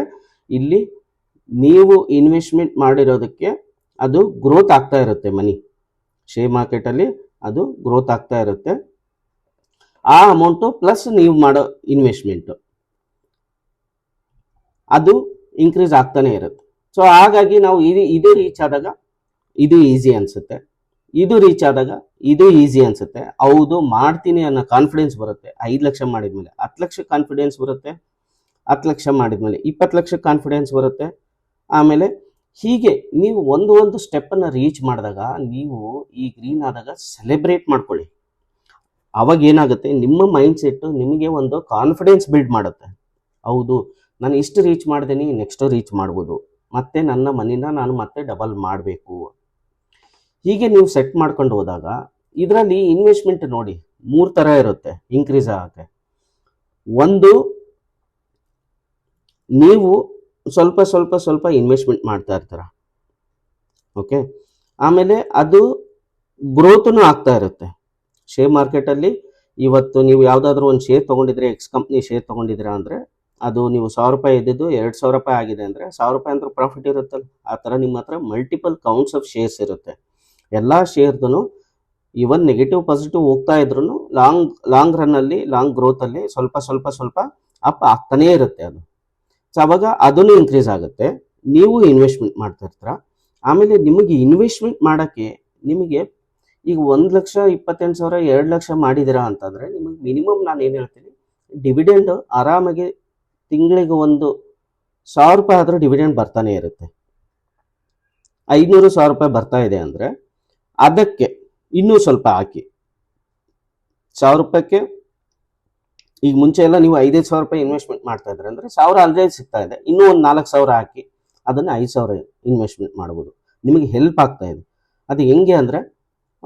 ಇಲ್ಲಿ ನೀವು ಇನ್ವೆಸ್ಟ್ಮೆಂಟ್ ಮಾಡಿರೋದಕ್ಕೆ ಅದು ಗ್ರೋತ್ ಆಗ್ತಾ ಇರುತ್ತೆ, ಮನಿ ಶೇರ್ ಮಾರ್ಕೆಟಲ್ಲಿ ಅದು ಗ್ರೋತ್ ಆಗ್ತಾ ಇರುತ್ತೆ. ಆ ಅಮೌಂಟು ಪ್ಲಸ್ ನೀವು ಮಾಡೋ ಇನ್ವೆಸ್ಟ್ಮೆಂಟು ಅದು ಇನ್ಕ್ರೀಸ್ ಆಗ್ತಾನೆ ಇರುತ್ತೆ. ಸೊ ಹಾಗಾಗಿ ನಾವು ಇದು ರೀಚ್ ಆದಾಗ ಇದು ಈಸಿ ಅನಿಸುತ್ತೆ, ಇದು ರೀಚ್ ಆದಾಗ ಇದು ಈಸಿ ಅನಿಸುತ್ತೆ. ಹೌದು ಮಾಡ್ತೀನಿ ಅನ್ನೋ ಕಾನ್ಫಿಡೆನ್ಸ್ ಬರುತ್ತೆ. 5 ಲಕ್ಷ ಮಾಡಿದ್ಮೇಲೆ 10 ಲಕ್ಷ ಕಾನ್ಫಿಡೆನ್ಸ್ ಬರುತ್ತೆ, 10 ಲಕ್ಷ ಮಾಡಿದ್ಮೇಲೆ 20 ಲಕ್ಷ ಕಾನ್ಫಿಡೆನ್ಸ್ ಬರುತ್ತೆ. ಆಮೇಲೆ ಹೀಗೆ ನೀವು ಒಂದು ಸ್ಟೆಪ್ಪನ್ನು ರೀಚ್ ಮಾಡಿದಾಗ ನೀವು ಈ ಗ್ರೀನ್ ಆದಾಗ ಸೆಲೆಬ್ರೇಟ್ ಮಾಡ್ಕೊಳ್ಳಿ. ಅವಾಗ ಏನಾಗುತ್ತೆ, ನಿಮ್ಮ ಮೈಂಡ್ ಸೆಟ್ಟು ನಿಮಗೆ ಒಂದು ಕಾನ್ಫಿಡೆನ್ಸ್ ಬಿಲ್ಡ್ ಮಾಡುತ್ತೆ. ಹೌದು ನಾನು ಇಷ್ಟು ರೀಚ್ ಮಾಡಿದ್ದೀನಿ, ನೆಕ್ಸ್ಟು ರೀಚ್ ಮಾಡ್ಬೋದು, ಮತ್ತೆ ನನ್ನ ಮನಿನ ನಾನು ಮತ್ತೆ ಡಬಲ್ ಮಾಡಬೇಕು. ಹೀಗೆ ನೀವು ಸೆಟ್ ಮಾಡ್ಕೊಂಡು ಹೋದಾಗ ಇದರಲ್ಲಿ ಇನ್ವೆಸ್ಟ್ಮೆಂಟ್ ನೋಡಿ 3 ಥರ ಇರುತ್ತೆ ಇನ್ಕ್ರೀಸ್ ಆಗೋಕ್ಕೆ. ಒಂದು ನೀವು ಸ್ವಲ್ಪ ಸ್ವಲ್ಪ ಸ್ವಲ್ಪ ಇನ್ವೆಸ್ಟ್ಮೆಂಟ್ ಮಾಡ್ತಾ ಇರ್ತೀರ. ಓಕೆ, ಆಮೇಲೆ ಅದು ಗ್ರೋತ್ನು ಆಗ್ತಾ ಇರುತ್ತೆ. ಶೇರ್ ಮಾರ್ಕೆಟಲ್ಲಿ ಇವತ್ತು ನೀವು ಯಾವುದಾದ್ರೂ ಒಂದು ಶೇರ್ ತೊಗೊಂಡಿದ್ರೆ, ಎಕ್ಸ್ ಕಂಪ್ನಿ ಶೇರ್ ತೊಗೊಂಡಿದ್ದೀರಾ ಅಂದರೆ ಅದು ನೀವು 1000 ರೂಪಾಯಿ ಇದ್ದಿದ್ದು 2000 ರೂಪಾಯಿ ಆಗಿದೆ ಅಂದರೆ 1000 ರೂಪಾಯಿ ಅಂದ್ರೆ ಪ್ರಾಫಿಟ್ ಇರುತ್ತಲ್ಲ. ಆ ಥರ ನಿಮ್ಮ ಹತ್ರ ಮಲ್ಟಿಪಲ್ ಕೌಂಟ್ಸ್ ಆಫ್ ಶೇರ್ಸ್ ಇರುತ್ತೆ. ಎಲ್ಲ ಶೇರ್ದು ಇವನ್ ನೆಗೆಟಿವ್ ಪಾಸಿಟಿವ್ ಹೋಗ್ತಾ ಇದ್ರು ಲಾಂಗ್ ರನ್ನಲ್ಲಿ, ಲಾಂಗ್ ಗ್ರೋತಲ್ಲಿ ಸ್ವಲ್ಪ ಸ್ವಲ್ಪ ಸ್ವಲ್ಪ ಅಪ್ ಆಗ್ತಾನೇ ಇರುತ್ತೆ ಅದು. ಸೊ ಅವಾಗ ಅದನ್ನು ಇನ್ಕ್ರೀಸ್ ಆಗುತ್ತೆ, ನೀವು ಇನ್ವೆಸ್ಟ್ಮೆಂಟ್ ಮಾಡ್ತಾ ಇರ್ತೀರ. ಆಮೇಲೆ ನಿಮಗೆ ಇನ್ವೆಸ್ಟ್ಮೆಂಟ್ ಮಾಡೋಕ್ಕೆ ನಿಮಗೆ ಈಗ 1,28,000 2 ಲಕ್ಷ ಮಾಡಿದ್ದೀರಾ ಅಂತಂದರೆ ನಿಮಗೆ ಮಿನಿಮಮ್ ನಾನು ಏನು ಹೇಳ್ತೀನಿ, ಡಿವಿಡೆಂಡ್ ಆರಾಮಾಗಿ ತಿಂಗಳಿಗೆ 1,000 ರೂಪಾಯಿ ಆದರೂ ಡಿವಿಡೆಂಡ್ ಬರ್ತಾನೆ ಇರುತ್ತೆ. 500-1000 ರೂಪಾಯಿ ಬರ್ತಾ ಇದೆ ಅಂದರೆ ಅದಕ್ಕೆ ಇನ್ನೂ ಸ್ವಲ್ಪ ಹಾಕಿ. 1000 ರೂಪಾಯಿಗೆ ಈಗ ಮುಂಚೆ ಎಲ್ಲ ನೀವು 5,000 ರೂಪಾಯಿ ಇನ್ವೆಸ್ಟ್ಮೆಂಟ್ ಮಾಡ್ತಾ ಇದ್ರೆ ಅಂದರೆ 1000 ಆಲ್ರೆಡಿ ಸಿಗ್ತಾ ಇದೆ, ಇನ್ನೂ ಒಂದು 4,000 ಹಾಕಿ ಅದನ್ನು 5,000 ಇನ್ವೆಸ್ಟ್ಮೆಂಟ್ ಮಾಡ್ಬೋದು. ನಿಮಗೆ ಹೆಲ್ಪ್ ಆಗ್ತಾ ಇದೆ. ಅದು ಹೆಂಗೆ ಅಂದರೆ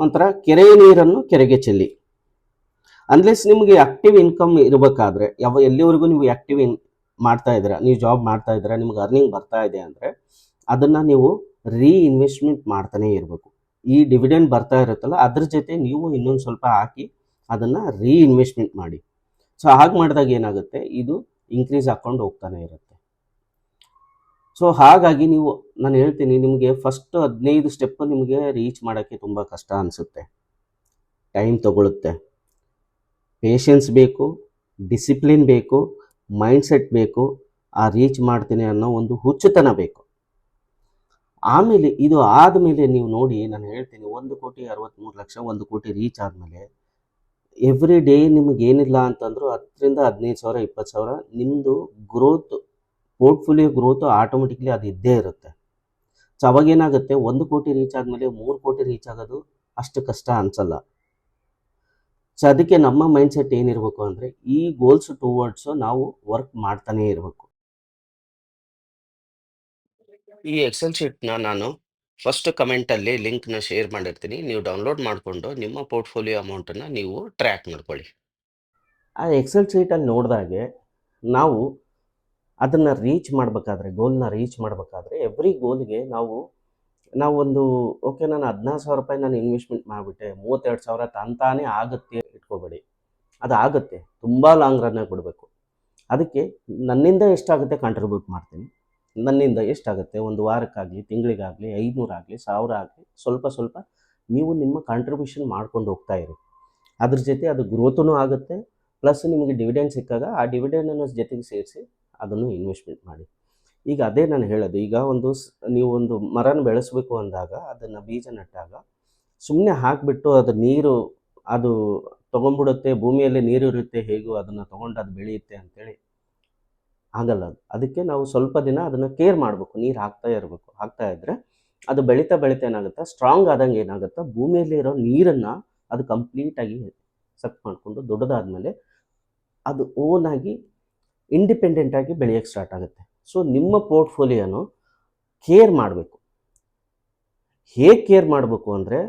ಒಂಥರ ಕೆರೆಯ ನೀರನ್ನು ಕೆರೆಗೆ ಚೆಲ್ಲಿ. ಅನ್ಲೆಸ್ ನಿಮಗೆ ಆಕ್ಟಿವ್ ಇನ್ಕಮ್ ಇರಬೇಕಾದ್ರೆ, ಎಲ್ಲಿವರೆಗೂ ನೀವು ಆಕ್ಟಿವ್ ಮಾಡ್ತಾ ಇದ್ದೀರಾ, ನೀವು ಜಾಬ್ ಮಾಡ್ತಾ ಇದ್ದೀರಾ, ನಿಮ್ಗೆ ಅರ್ನಿಂಗ್ ಬರ್ತಾ ಇದೆ ಅಂದರೆ ಅದನ್ನು ನೀವು ಇನ್ವೆಸ್ಟ್ಮೆಂಟ್ ಮಾಡ್ತಾನೆ ಇರಬೇಕು. ಈ ಡಿವಿಡೆಂಡ್ ಬರ್ತಾ ಇರುತ್ತಲ್ಲ ಅದ್ರ ಜೊತೆ ನೀವು ಇನ್ನೊಂದು ಸ್ವಲ್ಪ ಹಾಕಿ ಅದನ್ನು ಇನ್ವೆಸ್ಟ್ಮೆಂಟ್ ಮಾಡಿ. ಸೊ ಹಾಗೆ ಮಾಡಿದಾಗ ಏನಾಗುತ್ತೆ, ಇದು ಇನ್ಕ್ರೀಸ್ ಹಾಕ್ಕೊಂಡು ಹೋಗ್ತಾನೆ ಇರುತ್ತೆ. ಸೊ ಹಾಗಾಗಿ ನಾನು ಹೇಳ್ತೀನಿ, ನಿಮಗೆ ಫಸ್ಟ್ 15 ಸ್ಟೆಪ್ ನಿಮಗೆ ರೀಚ್ ಮಾಡೋಕ್ಕೆ ತುಂಬ ಕಷ್ಟ ಅನಿಸುತ್ತೆ, ಟೈಮ್ ತಗೊಳುತ್ತೆ, ಪೇಷನ್ಸ್ ಬೇಕು, ಡಿಸಿಪ್ಲಿನ್ ಬೇಕು, ಮೈಂಡ್ಸೆಟ್ ಬೇಕು, ಆ ರೀಚ್ ಮಾಡ್ತೀನಿ ಅನ್ನೋ ಒಂದು ಹುಚ್ಚುತನ ಬೇಕು. ಆಮೇಲೆ ಇದು ಆದಮೇಲೆ ನೀವು ನೋಡಿ, ನಾನು ಹೇಳ್ತೀನಿ 1,63,00,000 1 ಕೋಟಿ ರೀಚ್ ಆದಮೇಲೆ ಎವ್ರಿ ಡೇ ನಿಮಗೆ ಏನಿಲ್ಲ ಅಂತಂದರೂ 10,000 15,000 20,000 ನಿಮ್ಮದು ಗ್ರೋತ್, ಪೋರ್ಟ್ಫೋಲಿಯೋ ಗ್ರೋತು ಆಟೋಮೆಟಿಕ್ಲಿ ಅದು ಇದ್ದೇ ಇರುತ್ತೆ. ಸೊ ಅವಾಗೇನಾಗುತ್ತೆ, 1 ಕೋಟಿ ರೀಚ್ ಆದಮೇಲೆ 3 ಕೋಟಿ ರೀಚ್ ಆಗೋದು ಅಷ್ಟು ಕಷ್ಟ ಅನಿಸಲ್ಲ. ಸೊ ಅದಕ್ಕೆ ನಮ್ಮ ಮೈಂಡ್ಸೆಟ್ ಏನಿರಬೇಕು ಅಂದರೆ, ಈ ಗೋಲ್ಸ್ ಟುವರ್ಡ್ಸು ನಾವು ವರ್ಕ್ ಮಾಡ್ತಾನೇ ಇರಬೇಕು. ಈ ಎಕ್ಸೆಲ್ ಶೀಟ್ನ ನಾನು ಫಸ್ಟ್ ಕಮೆಂಟಲ್ಲಿ ಲಿಂಕ್ನ ಶೇರ್ ಮಾಡಿರ್ತೀನಿ, ನೀವು ಡೌನ್ಲೋಡ್ ಮಾಡಿಕೊಂಡು ನಿಮ್ಮ ಪೋರ್ಟ್ಫೋಲಿಯೋ ಅಮೌಂಟನ್ನು ನೀವು ಟ್ರ್ಯಾಕ್ ಮಾಡ್ಕೊಳ್ಳಿ. ಆ ಎಕ್ಸೆಲ್ ಶೀಟಲ್ಲಿ ನೋಡಿದಾಗೆ ನಾವು ಅದನ್ನು ರೀಚ್ ಮಾಡಬೇಕಾದ್ರೆ, ಗೋಲ್ನ ರೀಚ್ ಮಾಡಬೇಕಾದ್ರೆ ಎವ್ರಿ ಗೋಲ್ಗೆ ನಾವೊಂದು ಓಕೆ, ನಾನು 16,000 ರೂಪಾಯಿ ನಾನು ಇನ್ವೆಸ್ಟ್ಮೆಂಟ್ ಮಾಡಿಬಿಟ್ಟೆ, 32,000 ತಂತಾನೇ ಆಗುತ್ತೆ ಇಟ್ಕೋಬೇಡಿ. ಅದು ಆಗುತ್ತೆ, ತುಂಬ ಲಾಂಗ್ ರನ್ನಾಗಿ ಬಿಡಬೇಕು. ಅದಕ್ಕೆ ನನ್ನಿಂದ ಎಷ್ಟಾಗುತ್ತೆ ಕಾಂಟ್ರಿಬ್ಯೂಟ್ ಮಾಡ್ತೀನಿ. ನನ್ನಿಂದ ಎಷ್ಟಾಗುತ್ತೆ, ಒಂದು ವಾರಕ್ಕಾಗಲಿ, ತಿಂಗಳಿಗಾಗಲಿ, 500 ಆಗಲಿ, 1000 ಆಗಲಿ, ಸ್ವಲ್ಪ ಸ್ವಲ್ಪ ನೀವು ನಿಮ್ಮ ಕಾಂಟ್ರಿಬ್ಯೂಷನ್ ಮಾಡ್ಕೊಂಡು ಹೋಗ್ತಾ ಇರಿ. ಅದ್ರ ಜೊತೆ ಅದು ಗ್ರೋತೂ ಆಗುತ್ತೆ, ಪ್ಲಸ್ ನಿಮಗೆ ಡಿವಿಡೆಂಡ್ ಸಿಕ್ಕಾಗ ಆ ಡಿವಿಡೆಂಡನ್ನು ಜೊತೆಗೆ ಸೇರಿಸಿ ಅದನ್ನು ಇನ್ವೆಸ್ಟ್ಮೆಂಟ್ ಮಾಡಿ. ಈಗ ಅದೇ ನಾನು ಹೇಳೋದು, ಈಗ ನೀವು ಒಂದು ಮರನ ಬೆಳೆಸಬೇಕು ಅಂದಾಗ, ಅದನ್ನು ಬೀಜ ನೆಟ್ಟಾಗ ಸುಮ್ಮನೆ ಹಾಕಿಬಿಟ್ಟು ಅದು ನೀರು ಅದು ತೊಗೊಂಡ್ಬಿಡುತ್ತೆ, ಭೂಮಿಯಲ್ಲಿ ನೀರು ಇರುತ್ತೆ, ಹೇಗೂ ಅದನ್ನು ತೊಗೊಂಡು ಅದು ಬೆಳೆಯುತ್ತೆ ಅಂತೇಳಿ ಆಗಲ್ಲ. ಅದಕ್ಕೆ ನಾವು ಸ್ವಲ್ಪ ದಿನ ಅದನ್ನು ಕೇರ್ ಮಾಡಬೇಕು, ನೀರು ಹಾಕ್ತಾ ಇದ್ದರೆ ಅದು ಬೆಳೀತಾ ಏನಾಗುತ್ತೆ, ಸ್ಟ್ರಾಂಗ್ ಆದಂಗೆ ಏನಾಗುತ್ತೆ, ಭೂಮಿಯಲ್ಲಿರೋ ನೀರನ್ನು ಅದು ಕಂಪ್ಲೀಟಾಗಿ ಸಕ್ ಮಾಡಿಕೊಂಡು ದೊಡ್ಡದಾದಮೇಲೆ ಅದು ಓನಾಗಿ ಇಂಡಿಪೆಂಡೆಂಟಾಗಿ ಬೆಳೆಯೋಕ್ಕೆ ಸ್ಟಾರ್ಟ್ ಆಗುತ್ತೆ. ಸೊ ನಿಮ್ಮ ಪೋರ್ಟ್ಫೋಲಿಯೋನು ಕೇರ್ ಮಾಡಬೇಕು. ಹೇಗೆ ಕೇರ್ ಮಾಡಬೇಕು ಅಂದರೆ,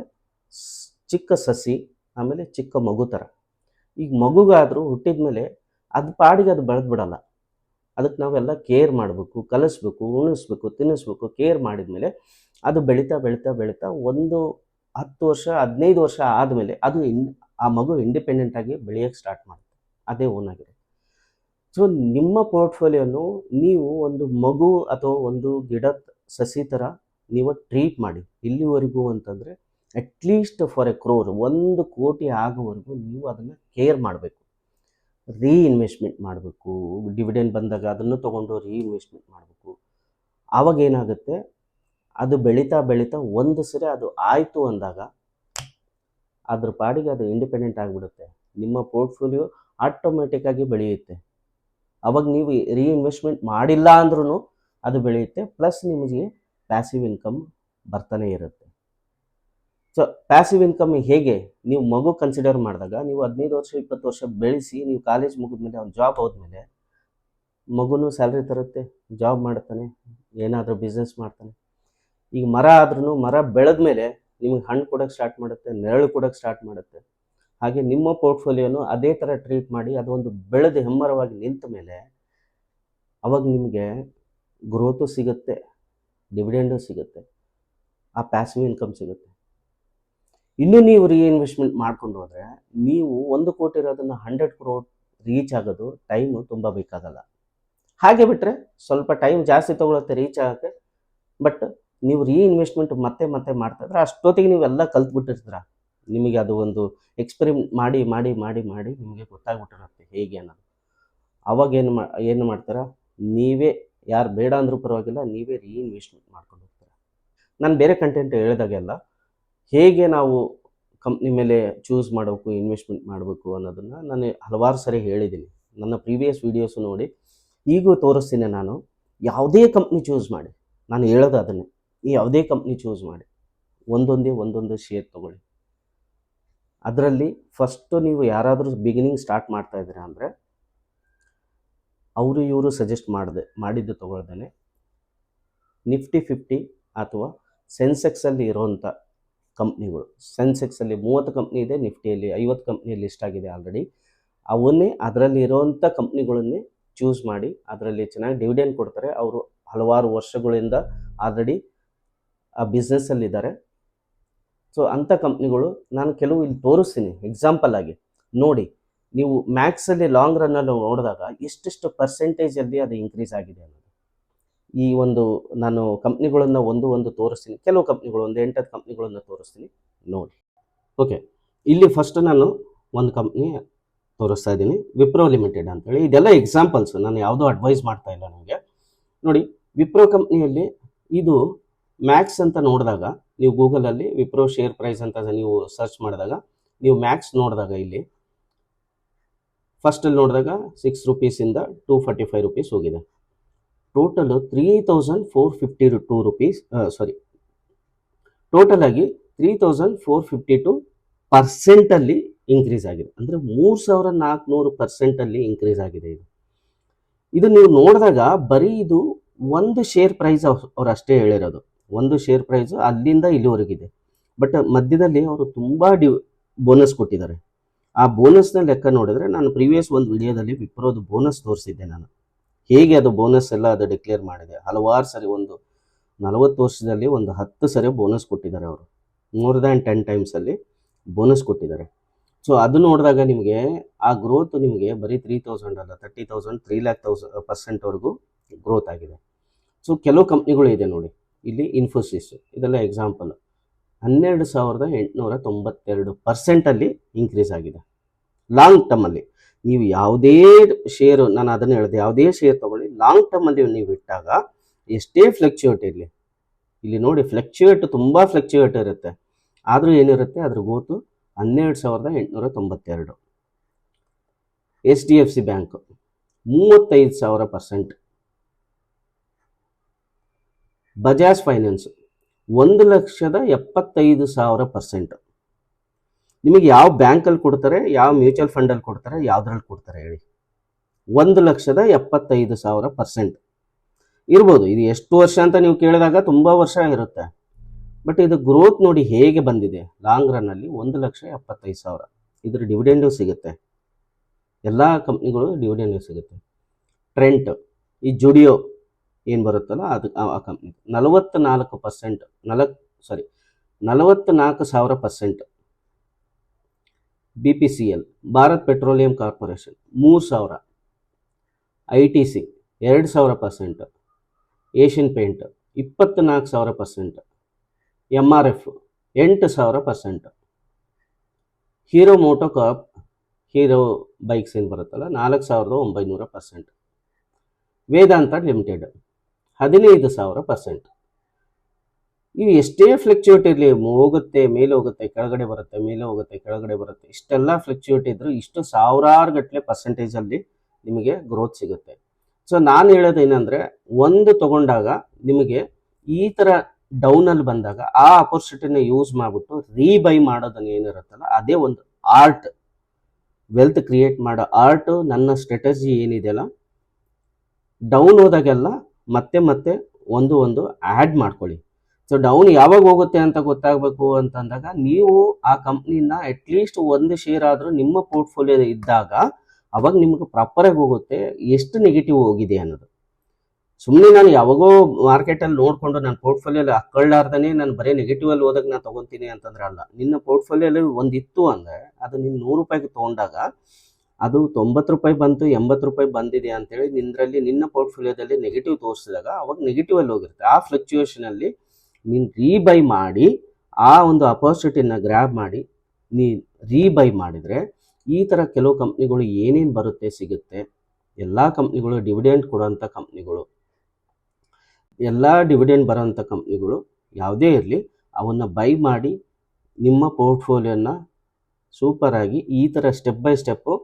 ಚಿಕ್ಕ ಸಸಿ ಆಮೇಲೆ ಚಿಕ್ಕ ಮಗು ಥರ. ಈಗ ಮಗುಗಾದರೂ ಹುಟ್ಟಿದ ಮೇಲೆ ಅದು ಪಾಡಿಗೆ ಅದು ಬೆಳೆದು ಬಿಡಲ್ಲ. ಅದಕ್ಕೆ ನಾವೆಲ್ಲ ಕೇರ್ ಮಾಡಬೇಕು, ಕಲಿಸ್ಬೇಕು, ಉಣಿಸ್ಬೇಕು, ತಿನ್ನಿಸ್ಬೇಕು. ಕೇರ್ ಮಾಡಿದ ಮೇಲೆ ಅದು ಬೆಳೀತಾ ಒಂದು 10 ವರ್ಷ 15 ವರ್ಷ ಆದಮೇಲೆ ಅದು ಆ ಮಗು ಇಂಡಿಪೆಂಡೆಂಟಾಗಿ ಬೆಳೆಯೋಕ್ಕೆ ಸ್ಟಾರ್ಟ್ ಮಾಡುತ್ತೆ, ಅದೇ ಓನಾಗಿದೆ. ಸೊ ನಿಮ್ಮ ಪೋರ್ಟ್ಫೋಲಿಯೋನು ನೀವು ಒಂದು ಮಗು ಅಥವಾ ಒಂದು ಗಿಡದ ಸಸಿ ಥರ ನೀವು ಟ್ರೀಟ್ ಮಾಡಿ. ಇಲ್ಲಿವರೆಗೂ ಅಂತಂದರೆ ಅಟ್ಲೀಸ್ಟ್ ಫಾರ್ ಎ ಕ್ರೋರ್ 1 ಕೋಟಿ ಆಗೋವರೆಗೂ ನೀವು ಅದನ್ನು ಕೇರ್ ಮಾಡಬೇಕು, ಇನ್ವೆಸ್ಟ್ಮೆಂಟ್ ಮಾಡಬೇಕು. ಡಿವಿಡೆಂಡ್ ಬಂದಾಗ ಅದನ್ನು ತೊಗೊಂಡು ಇನ್ವೆಸ್ಟ್ಮೆಂಟ್ ಮಾಡಬೇಕು. ಆವಾಗ ಏನಾಗುತ್ತೆ, ಅದು ಬೆಳೀತಾ ಒಂದು ಸರಿ ಅದು ಆಯಿತು ಅಂದಾಗ ಅದ್ರ ಪಾಡಿಗೆ ಅದು ಇಂಡಿಪೆಂಡೆಂಟ್ ಆಗಿಬಿಡುತ್ತೆ. ನಿಮ್ಮ ಪೋರ್ಟ್ಫೋಲಿಯೋ ಆಟೋಮೆಟಿಕ್ಕಾಗಿ ಬೆಳೆಯುತ್ತೆ. ಅವಾಗ ನೀವು ಇನ್ವೆಸ್ಟ್ಮೆಂಟ್ ಮಾಡಿಲ್ಲ ಅಂದ್ರೂ ಅದು ಬೆಳೆಯುತ್ತೆ, ಪ್ಲಸ್ ನಿಮಗೆ ಪ್ಯಾಸಿವ್ ಇನ್ಕಮ್ ಬರ್ತಾನೆ ಇರುತ್ತೆ. ಸೊ ಪ್ಯಾಸಿವ್ ಇನ್ಕಮ್ ಹೇಗೆ, ನೀವು ಮಗು ಕನ್ಸಿಡರ್ ಮಾಡಿದಾಗ ನೀವು 15 ವರ್ಷ 20 ವರ್ಷ ಬೆಳೆಸಿ, ನೀವು ಕಾಲೇಜ್ ಮುಗಿದ್ಮೇಲೆ ಅವ್ನು ಜಾಬ್ ಹೋದ್ಮೇಲೆ ಮಗುನೂ ಸ್ಯಾಲ್ರಿ ತರುತ್ತೆ, ಜಾಬ್ ಮಾಡ್ತಾನೆ, ಏನಾದರೂ ಬಿಸ್ನೆಸ್ ಮಾಡ್ತಾನೆ. ಈಗ ಮರ ಆದ್ರೂ ಮರ ಬೆಳೆದ ಮೇಲೆ ನಿಮಗೆ ಹಣ್ಣು ಕೊಡೋಕ್ಕೆ ಸ್ಟಾರ್ಟ್ ಮಾಡುತ್ತೆ, ನೆರಳು ಕೊಡೋಕ್ಕೆ ಸ್ಟಾರ್ಟ್ ಮಾಡುತ್ತೆ. ಹಾಗೆ ನಿಮ್ಮ ಪೋರ್ಟ್ಫೋಲಿಯೋನು ಅದೇ ಥರ ಟ್ರೀಟ್ ಮಾಡಿ, ಅದೊಂದು ಬೆಳೆದು ಹೆಮ್ಮರವಾಗಿ ನಿಂತ ಮೇಲೆ ಅವಾಗ ನಿಮಗೆ ಗ್ರೋತು ಸಿಗುತ್ತೆ, ಡಿವಿಡೆಂಡು ಸಿಗುತ್ತೆ, ಆ ಪ್ಯಾಸಿವ್ ಇನ್ಕಮ್ ಸಿಗುತ್ತೆ. ಇನ್ನೂ ನೀವು ರೀಇನ್ವೆಸ್ಟ್ಮೆಂಟ್ ಮಾಡ್ಕೊಂಡು ಹೋದರೆ ನೀವು 1 ಕೋಟಿ ಇರೋದನ್ನು 100 ಕ್ರೋರ್ ರೀಚ್ ಆಗೋದು ಟೈಮು ತುಂಬ ಬೇಕಾಗಲ್ಲ. ಹಾಗೆ ಬಿಟ್ಟರೆ ಸ್ವಲ್ಪ ಟೈಮ್ ಜಾಸ್ತಿ ತೊಗೊಳುತ್ತೆ ರೀಚ್ ಆಗೋಕ್ಕೆ. ಬಟ್ ನೀವು ರೀಇನ್ವೆಸ್ಟ್ಮೆಂಟ್ ಮತ್ತೆ ಮತ್ತೆ ಮಾಡ್ತಾಯಿದ್ರೆ ಅಷ್ಟೊತ್ತಿಗೆ ನೀವೆಲ್ಲ ಕಲ್ತ್ಬಿಟ್ಟಿರ್ತೀರ. ನಿಮಗೆ ಅದು ಒಂದು ಎಕ್ಸ್ಪೆರಿಮೆಂಟ್ ಮಾಡಿ ಮಾಡಿ ಮಾಡಿ ಮಾಡಿ ನಿಮಗೆ ಗೊತ್ತಾಗ್ಬಿಟ್ಟಿರುತ್ತೆ ಹೇಗೆ ಅನ್ನೋದು. ಅವಾಗ ಏನು ಮಾಡ್ತೀರಾ, ನೀವೇ ಯಾರು ಬೇಡ ಅಂದರೂ ಪರವಾಗಿಲ್ಲ, ನೀವೇ ರೀಇನ್ವೆಸ್ಟ್ಮೆಂಟ್ ಮಾಡ್ಕೊಂಡು ಹೋಗ್ತೀರಾ. ನಾನು ಬೇರೆ ಕಂಟೆಂಟ್ ಹೇಳಿದಾಗೆಲ್ಲ ಹೇಗೆ ನಾವು ಕಂಪ್ನಿ ಮೇಲೆ ಚೂಸ್ ಮಾಡಬೇಕು, ಇನ್ವೆಸ್ಟ್ಮೆಂಟ್ ಮಾಡಬೇಕು ಅನ್ನೋದನ್ನು ನಾನು ಹಲವಾರು ಸರಿ ಹೇಳಿದ್ದೀನಿ. ನನ್ನ ಪ್ರೀವಿಯಸ್ ವೀಡಿಯೋಸು ನೋಡಿ, ಈಗೂ ತೋರಿಸ್ತೀನಿ. ನಾನು ಯಾವುದೇ ಕಂಪ್ನಿ ಚೂಸ್ ಮಾಡಿ, ನಾನು ಹೇಳೋದು ಅದನ್ನೇ, ಯಾವುದೇ ಕಂಪ್ನಿ ಚೂಸ್ ಮಾಡಿ ಒಂದೊಂದೇ ಶೇರ್ ತೊಗೊಳ್ಳಿ. ಅದರಲ್ಲಿ ಫಸ್ಟು ನೀವು ಯಾರಾದರೂ ಬಿಗಿನಿಂಗ್ ಸ್ಟಾರ್ಟ್ ಮಾಡ್ತಾ ಇದ್ದೀರಾ ಅಂದರೆ ಅವರು ಇವರು ಸಜೆಸ್ಟ್ ಮಾಡಿದ್ದು ತೊಗೊಳ್ದೇನೆ ನಿಫ್ಟಿ 50 ಅಥವಾ ಸೆನ್ಸೆಕ್ಸಲ್ಲಿ ಇರೋವಂಥ ಕಂಪ್ನಿಗಳು, ಸೆನ್ಸೆಕ್ಸಲ್ಲಿ 30 ಕಂಪ್ನಿ ಇದೆ, ನಿಫ್ಟಿಯಲ್ಲಿ 50 ಕಂಪ್ನಿ ಲಿಸ್ಟ್ ಆಗಿದೆ ಆಲ್ರೆಡಿ. ಅವನ್ನೇ ಅದರಲ್ಲಿ ಇರೋವಂಥ ಕಂಪ್ನಿಗಳನ್ನೇ ಚೂಸ್ ಮಾಡಿ, ಅದರಲ್ಲಿ ಚೆನ್ನಾಗಿ ಡಿವಿಡೆಂಡ್ ಕೊಡ್ತಾರೆ. ಅವರು ಹಲವಾರು ವರ್ಷಗಳಿಂದ ಆಲ್ರೆಡಿ ಆ ಬಿಸ್ನೆಸ್ಸಲ್ಲಿದ್ದಾರೆ. ಸೊ ಅಂಥ ಕಂಪ್ನಿಗಳು ನಾನು ಕೆಲವು ಇಲ್ಲಿ ತೋರಿಸ್ತೀನಿ ಎಕ್ಸಾಂಪಲ್ ಆಗಿ ನೋಡಿ. ನೀವು ಮ್ಯಾಕ್ಸಲ್ಲಿ ಲಾಂಗ್ ರನ್ನಲ್ಲಿ ನೋಡಿದಾಗ ಎಷ್ಟೆಷ್ಟು ಪರ್ಸೆಂಟೇಜಲ್ಲಿ ಅದು ಇನ್ಕ್ರೀಸ್ ಆಗಿದೆ ಅನ್ನೋದು. ಈ ಒಂದು ನಾನು ಕಂಪ್ನಿಗಳನ್ನು ಒಂದು ತೋರಿಸ್ತೀನಿ, ಕೆಲವು ಕಂಪ್ನಿಗಳು ಒಂದು 8 ಕಂಪ್ನಿಗಳನ್ನು ತೋರಿಸ್ತೀನಿ ನೋಡಿ. ಓಕೆ, ಇಲ್ಲಿ ಫಸ್ಟ್ ನಾನು ಒಂದು ಕಂಪ್ನಿ ತೋರಿಸ್ತಾ ಇದ್ದೀನಿ, ವಿಪ್ರೋ ಲಿಮಿಟೆಡ್ ಅಂತೇಳಿ. ಇದೆಲ್ಲ ಎಕ್ಸಾಂಪಲ್ಸ್, ನಾನು ಯಾವುದೋ ಅಡ್ವೈಸ್ ಮಾಡ್ತಾ ಇಲ್ಲ ನಿಮಗೆ. ನೋಡಿ, ವಿಪ್ರೋ ಕಂಪ್ನಿಯಲ್ಲಿ ಇದು ಮ್ಯಾಕ್ಸ್ ಅಂತ ನೋಡಿದಾಗ, ನೀವು ಗೂಗಲಲ್ಲಿ ವಿಪ್ರೋ ಶೇರ್ ಪ್ರೈಸ್ ಅಂತ ನೀವು ಸರ್ಚ್ ಮಾಡಿದಾಗ, ನೀವು ಮ್ಯಾಕ್ಸ್ ನೋಡಿದಾಗ ಇಲ್ಲಿ ಫಸ್ಟಲ್ಲಿ ನೋಡಿದಾಗ 6 ರೂಪೀಸಿಂದ 245 ರೂಪೀಸ್ ಹೋಗಿದೆ. ಟೋಟಲು 3452 ರೂಪೀಸ್, ಟೋಟಲ್ ಆಗಿ 3452% ಇನ್ಕ್ರೀಸ್ ಆಗಿದೆ. ಅಂದರೆ 3400% ಇನ್ಕ್ರೀಸ್ ಆಗಿದೆ. ಇದು ನೀವು ನೋಡಿದಾಗ ಬರೀ ಇದು ಒಂದು ಶೇರ್ ಪ್ರೈಸ್ ಅವ್ರು ಅಷ್ಟೇ ಹೇಳಿರೋದು, ಒಂದು ಶೇರ್ ಪ್ರೈಸು ಅಲ್ಲಿಂದ ಇಲ್ಲಿವರೆಗಿದೆ. ಬಟ್ ಮಧ್ಯದಲ್ಲಿ ಅವರು ತುಂಬ ಬೋನಸ್ ಕೊಟ್ಟಿದ್ದಾರೆ. ಆ ಬೋನಸ್ನ ಲೆಕ್ಕ ನೋಡಿದ್ರೆ, ನಾನು ಪ್ರೀವಿಯಸ್ ಒಂದು ವಿಡಿಯೋದಲ್ಲಿ ವಿಪ್ರೋದು ಬೋನಸ್ ತೋರಿಸಿದ್ದೆ. ನಾನು ಹೇಗೆ ಅದು ಬೋನಸ್ ಎಲ್ಲ ಅದು ಡಿಕ್ಲೇರ್ ಮಾಡಿದೆ. ಹಲವಾರು ಸರಿ, ಒಂದು 40 ವರ್ಷದಲ್ಲಿ ಒಂದು 10 ಸರಿ ಬೋನಸ್ ಕೊಟ್ಟಿದ್ದಾರೆ ಅವರು. ಮೋರ್ ದ್ಯಾನ್ 10 ಟೈಮ್ಸಲ್ಲಿ ಬೋನಸ್ ಕೊಟ್ಟಿದ್ದಾರೆ. ಸೊ ಅದು ನೋಡಿದಾಗ ನಿಮಗೆ ಆ ಗ್ರೋತ್ ನಿಮಗೆ ಬರೀ 3000 ಅಲ್ಲ, 30,000 3,00,000% ಗ್ರೋತ್ ಆಗಿದೆ. ಸೊ ಕೆಲವು ಕಂಪ್ನಿಗಳು ಇದೆ ನೋಡಿ, ಇಲ್ಲಿ ಇನ್ಫೋಸಿಸ್, ಇದೆಲ್ಲ ಎಕ್ಸಾಂಪಲ್. 12,892% ಇನ್ಕ್ರೀಸ್ ಆಗಿದೆ ಲಾಂಗ್ ಟರ್ಮಲ್ಲಿ. ನೀವು ಯಾವುದೇ ಶೇರು, ನಾನು ಅದನ್ನು ಹೇಳಿದೆ, ಯಾವುದೇ ಶೇರ್ ತೊಗೊಳ್ಳಿ, ಲಾಂಗ್ ಟರ್ಮಲ್ಲಿ ನೀವು ಇಟ್ಟಾಗ ಎಷ್ಟೇ ಫ್ಲಕ್ಚುಯೇಟ್ ಇರಲಿ, ಇಲ್ಲಿ ನೋಡಿ ತುಂಬ ಫ್ಲಕ್ಚುಯೇಟ್ ಇರುತ್ತೆ, ಆದರೂ ಏನಿರುತ್ತೆ ಅದ್ರ growth 12,892. HDFC bank 35,000%. Bajaj finance 1,75,000%. ನಿಮಗೆ ಯಾವ ಬ್ಯಾಂಕಲ್ಲಿ ಕೊಡ್ತಾರೆ, ಯಾವ ಮ್ಯೂಚುವಲ್ ಫಂಡಲ್ಲಿ ಕೊಡ್ತಾರೆ, ಯಾವುದ್ರಲ್ಲಿ ಕೊಡ್ತಾರೆ ಹೇಳಿ? 1,75,000% ಇರ್ಬೋದು. ಇದು ಎಷ್ಟು ವರ್ಷ ಅಂತ ನೀವು ಕೇಳಿದಾಗ ತುಂಬ ವರ್ಷ ಇರುತ್ತೆ. ಬಟ್ ಇದು ಗ್ರೋತ್ ನೋಡಿ ಹೇಗೆ ಬಂದಿದೆ ಲಾಂಗ್ ರನ್ನಲ್ಲಿ. 1,75,000. ಇದ್ರ ಡಿವಿಡೆಂಡು ಸಿಗುತ್ತೆ, ಎಲ್ಲ ಕಂಪ್ನಿಗಳು ಡಿವಿಡೆಂಡು ಸಿಗುತ್ತೆ. ಟ್ರೆಂಟ್, ಈ ಜುಡಿಯೋ ಏನು ಬರುತ್ತಲ್ಲ ಅದು ಆ company 44,000%. BPCL, Bharat petroleum corporation 3,000. ITC 2,000%. Asian paint 24,000%. MRF 8,000%. Hero Moto Corp, Hero bikes ಏನು ಬರುತ್ತಲ್ಲ 4,900%. ವೇದಾಂತ ಲಿಮಿಟೆಡ್ 15,000%. ಇವು ಎಷ್ಟೇ ಫ್ಲಕ್ಚುಯೇಟ್ ಇರಲಿ, ಹೋಗುತ್ತೆ ಮೇಲೆ ಹೋಗುತ್ತೆ, ಕೆಳಗಡೆ ಬರುತ್ತೆ, ಮೇಲೆ ಹೋಗುತ್ತೆ, ಕೆಳಗಡೆ ಬರುತ್ತೆ, ಇಷ್ಟೆಲ್ಲ ಫ್ಲಕ್ಚುಯೇಟ್ ಇದ್ದರೂ ಇಷ್ಟು ಸಾವಿರಾರು ಗಟ್ಟಲೆ ಪರ್ಸೆಂಟೇಜಲ್ಲಿ ನಿಮಗೆ ಗ್ರೋತ್ ಸಿಗುತ್ತೆ. ಸೊ ನಾನು ಹೇಳೋದೇನೆಂದರೆ, ಒಂದು ತಗೊಂಡಾಗ ನಿಮಗೆ ಈ ಥರ ಡೌನಲ್ಲಿ ಬಂದಾಗ ಆ ಅಪರ್ಚುನಿಟಿನ ಯೂಸ್ ಮಾಡಿಬಿಟ್ಟು ರೀಬೈ ಮಾಡೋದನ್ನು ಏನಿರುತ್ತಲ್ಲ, ಅದೇ ಒಂದು ಆರ್ಟ್. ವೆಲ್ತ್ ಕ್ರಿಯೇಟ್ ಮಾಡೋ ಆರ್ಟು. ನನ್ನ ಸ್ಟ್ರಾಟಜಿ ಏನಿದೆಯಲ್ಲ, ಡೌನ್ ಹೋದಾಗೆಲ್ಲ ಮತ್ತೆ ಒಂದು ಆ್ಯಡ್ ಮಾಡ್ಕೊಳ್ಳಿ. ಸೊ ಡೌನ್ ಯಾವಾಗ ಹೋಗುತ್ತೆ ಅಂತ ಗೊತ್ತಾಗಬೇಕು ಅಂತಂದಾಗ ನೀವು ಆ ಕಂಪ್ನಿನ ಅಟ್ಲೀಸ್ಟ್ ಒಂದು ಶೇರ್ ಆದರೂ ನಿಮ್ಮ ಪೋರ್ಟ್ಫೋಲಿಯೋ ಇದ್ದಾಗ ಅವಾಗ ನಿಮ್ಗೆ ಪ್ರಾಪರಾಗಿ ಹೋಗುತ್ತೆ ಎಷ್ಟು ನೆಗೆಟಿವ್ ಹೋಗಿದೆ ಅನ್ನೋದು. ಸುಮ್ಮನೆ ನಾನು ಯಾವಾಗೋ ಮಾರ್ಕೆಟಲ್ಲಿ ನೋಡಿಕೊಂಡು ನನ್ನ ಪೋರ್ಟ್ಫೋಲಿಯೋಲಿ ಹಾಕೊಳ್ಳಾರ್ದೇ ನಾನು ಬರೀ ನೆಗೆಟಿವಲ್ಲಿ ಹೋದಾಗ ನಾನು ತೊಗೊತೀನಿ ಅಂತಂದ್ರೆ ಅಲ್ಲ. ನಿನ್ನ ಪೋರ್ಟ್ಫೋಲಿಯೋಲಿ ಒಂದಿತ್ತು ಅಂದರೆ ಅದು ನೀನು 100 ರೂಪಾಯಿಗೆ ತೊಗೊಂಡಾಗ ಅದು 90 ರೂಪಾಯಿ ಬಂತು, 80 ರೂಪಾಯಿ ಬಂದಿದೆ ಅಂತೇಳಿ ನಿನ್ನ ಪೋರ್ಟ್ಫೋಲಿಯೋದಲ್ಲಿ ನೆಗೆಟಿವ್ ತೋರಿಸಿದಾಗ ಅವಾಗ ನೆಗೆಟಿವಲ್ಲಿ ಹೋಗಿರುತ್ತೆ. ಆ ಫ್ಲಕ್ಚುಯೇಷನಲ್ಲಿ ನೀನು ರೀಬೈ ಮಾಡಿ ಆ ಒಂದು ಅಪರ್ಚುನಿಟಿನ ಗ್ರ್ಯಾಬ್ ಮಾಡಿ ನೀನು ರೀಬೈ ಮಾಡಿದರೆ ಈ ಥರ ಕೆಲವು ಕಂಪ್ನಿಗಳು ಏನೇನು ಬರುತ್ತೆ ಸಿಗುತ್ತೆ. ಎಲ್ಲ ಕಂಪ್ನಿಗಳು ಡಿವಿಡೆಂಡ್ ಕೊಡೋಂಥ ಕಂಪ್ನಿಗಳು, ಎಲ್ಲ ಡಿವಿಡೆಂಡ್ ಬರೋಂಥ ಕಂಪ್ನಿಗಳು ಯಾವುದೇ ಇರಲಿ, ಅವನ್ನು ಬೈ ಮಾಡಿ ನಿಮ್ಮ ಪೋರ್ಟ್ಫೋಲಿಯೋನ ಸೂಪರಾಗಿ ಈ ಥರ ಸ್ಟೆಪ್ ಬೈ ಸ್ಟೆಪ್ಪು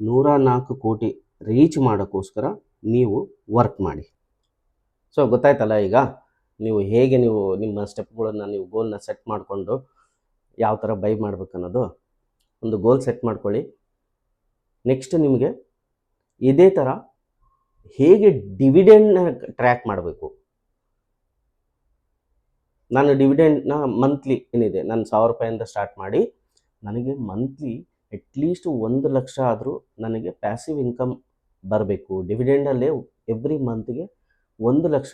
104 ಕೋಟಿ ರೀಚ್ ಮಾಡೋಕ್ಕೋಸ್ಕರ ನೀವು ವರ್ಕ್ ಮಾಡಿ. ಸೊ ಗೊತ್ತಾಯ್ತಲ್ಲ, ಈಗ ನೀವು ಹೇಗೆ ನೀವು ನಿಮ್ಮ ಸ್ಟೆಪ್ಗಳನ್ನು ನೀವು ಗೋಲ್ನ ಸೆಟ್ ಮಾಡಿಕೊಂಡು ಯಾವ ಥರ ಬೈ ಮಾಡ್ಬೇಕನ್ನೋದು ಒಂದು ಗೋಲ್ ಸೆಟ್ ಮಾಡ್ಕೊಳ್ಳಿ. ನೆಕ್ಸ್ಟ್ ನಿಮಗೆ ಇದೇ ಥರ ಹೇಗೆ ಡಿವಿಡೆಂಡ್ನ ಟ್ರ್ಯಾಕ್ ಮಾಡಬೇಕು. ನಾನು ಡಿವಿಡೆಂಡ್ನ ಮಂತ್ಲಿ ಏನಿದೆ, ನಾನು 1000 ರೂಪಾಯಿಂದ ಸ್ಟಾರ್ಟ್ ಮಾಡಿ ನನಗೆ ಮಂತ್ಲಿ ಅಟ್ಲೀಸ್ಟ್ 1 ಲಕ್ಷ ಆದರೂ ನನಗೆ ಪ್ಯಾಸಿವ್ ಇನ್ಕಮ್ ಬರಬೇಕು. ಡಿವಿಡೆಂಡಲ್ಲೇ ಎವ್ರಿ ಮಂತ್ಗೆ 1 ಲಕ್ಷ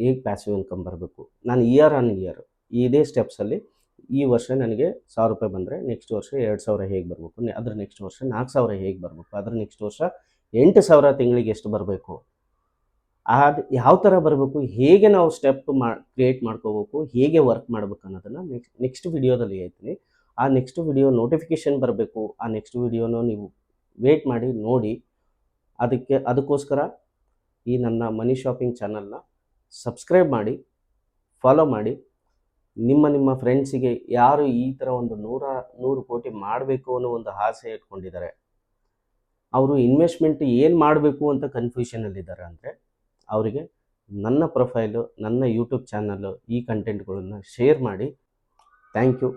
ಹೇಗೆ ಪ್ಯಾಸಿವ್ ಇನ್ಕಮ್ ಬರಬೇಕು. ನಾನು ಇಯರ್ ಆನ್ ಇಯರ್ ಇದೇ ಸ್ಟೆಪ್ಸಲ್ಲಿ ಈ ವರ್ಷ ನನಗೆ 1000 ರೂಪಾಯಿ ಬಂದರೆ ನೆಕ್ಸ್ಟ್ ವರ್ಷ 2000 ಹೇಗೆ ಬರಬೇಕು, ಅದ್ರ ನೆಕ್ಸ್ಟ್ ವರ್ಷ 4000 ಹೇಗೆ ಬರಬೇಕು, ಅದ್ರ ನೆಕ್ಸ್ಟ್ ವರ್ಷ 8000 ತಿಂಗಳಿಗೆ ಎಷ್ಟು ಬರಬೇಕು, ಅದು ಯಾವ ಥರ ಬರಬೇಕು, ಹೇಗೆ ನಾವು ಸ್ಟೆಪ್ ಕ್ರಿಯೇಟ್ ಮಾಡ್ಕೋಬೇಕು, ಹೇಗೆ ವರ್ಕ್ ಮಾಡ್ಬೇಕು ಅನ್ನೋದನ್ನು ನೆಕ್ಸ್ಟ್ ವಿಡಿಯೋದಲ್ಲಿ ಹೇಳ್ತೀನಿ. ಆ ನೆಕ್ಸ್ಟ್ ವಿಡಿಯೋ ನೋಟಿಫಿಕೇಷನ್ ಬರಬೇಕು. ಆ ನೆಕ್ಸ್ಟ್ ವಿಡಿಯೋನ ನೀವು ವೇಟ್ ಮಾಡಿ ನೋಡಿ. ಅದಕ್ಕೋಸ್ಕರ ಈ ನನ್ನ ಮನಿ ಶಾಪಿಂಗ್ ಚಾನಲ್ನ ಸಬ್ಸ್ಕ್ರೈಬ್ ಮಾಡಿ, ಫಾಲೋ ಮಾಡಿ. ನಿಮ್ಮ ಫ್ರೆಂಡ್ಸಿಗೆ ಯಾರು ಈ ಥರ ಒಂದು 100 ಕೋಟಿ ಮಾಡಬೇಕು ಅನ್ನೋ ಒಂದು ಆಸೆ ಇಟ್ಕೊಂಡಿದ್ದಾರೆ, ಅವರು ಇನ್ವೆಸ್ಟ್ಮೆಂಟ್ ಏನು ಮಾಡಬೇಕು ಅಂತ ಕನ್ಫ್ಯೂಷನಲ್ಲಿದ್ದಾರೆ ಅಂದರೆ ಅವರಿಗೆ ನನ್ನ ಪ್ರೊಫೈಲು, ನನ್ನ ಯೂಟ್ಯೂಬ್ ಚಾನಲ್ಲು ಈ ಕಂಟೆಂಟ್ಗಳನ್ನು ಶೇರ್ ಮಾಡಿ. Thank you.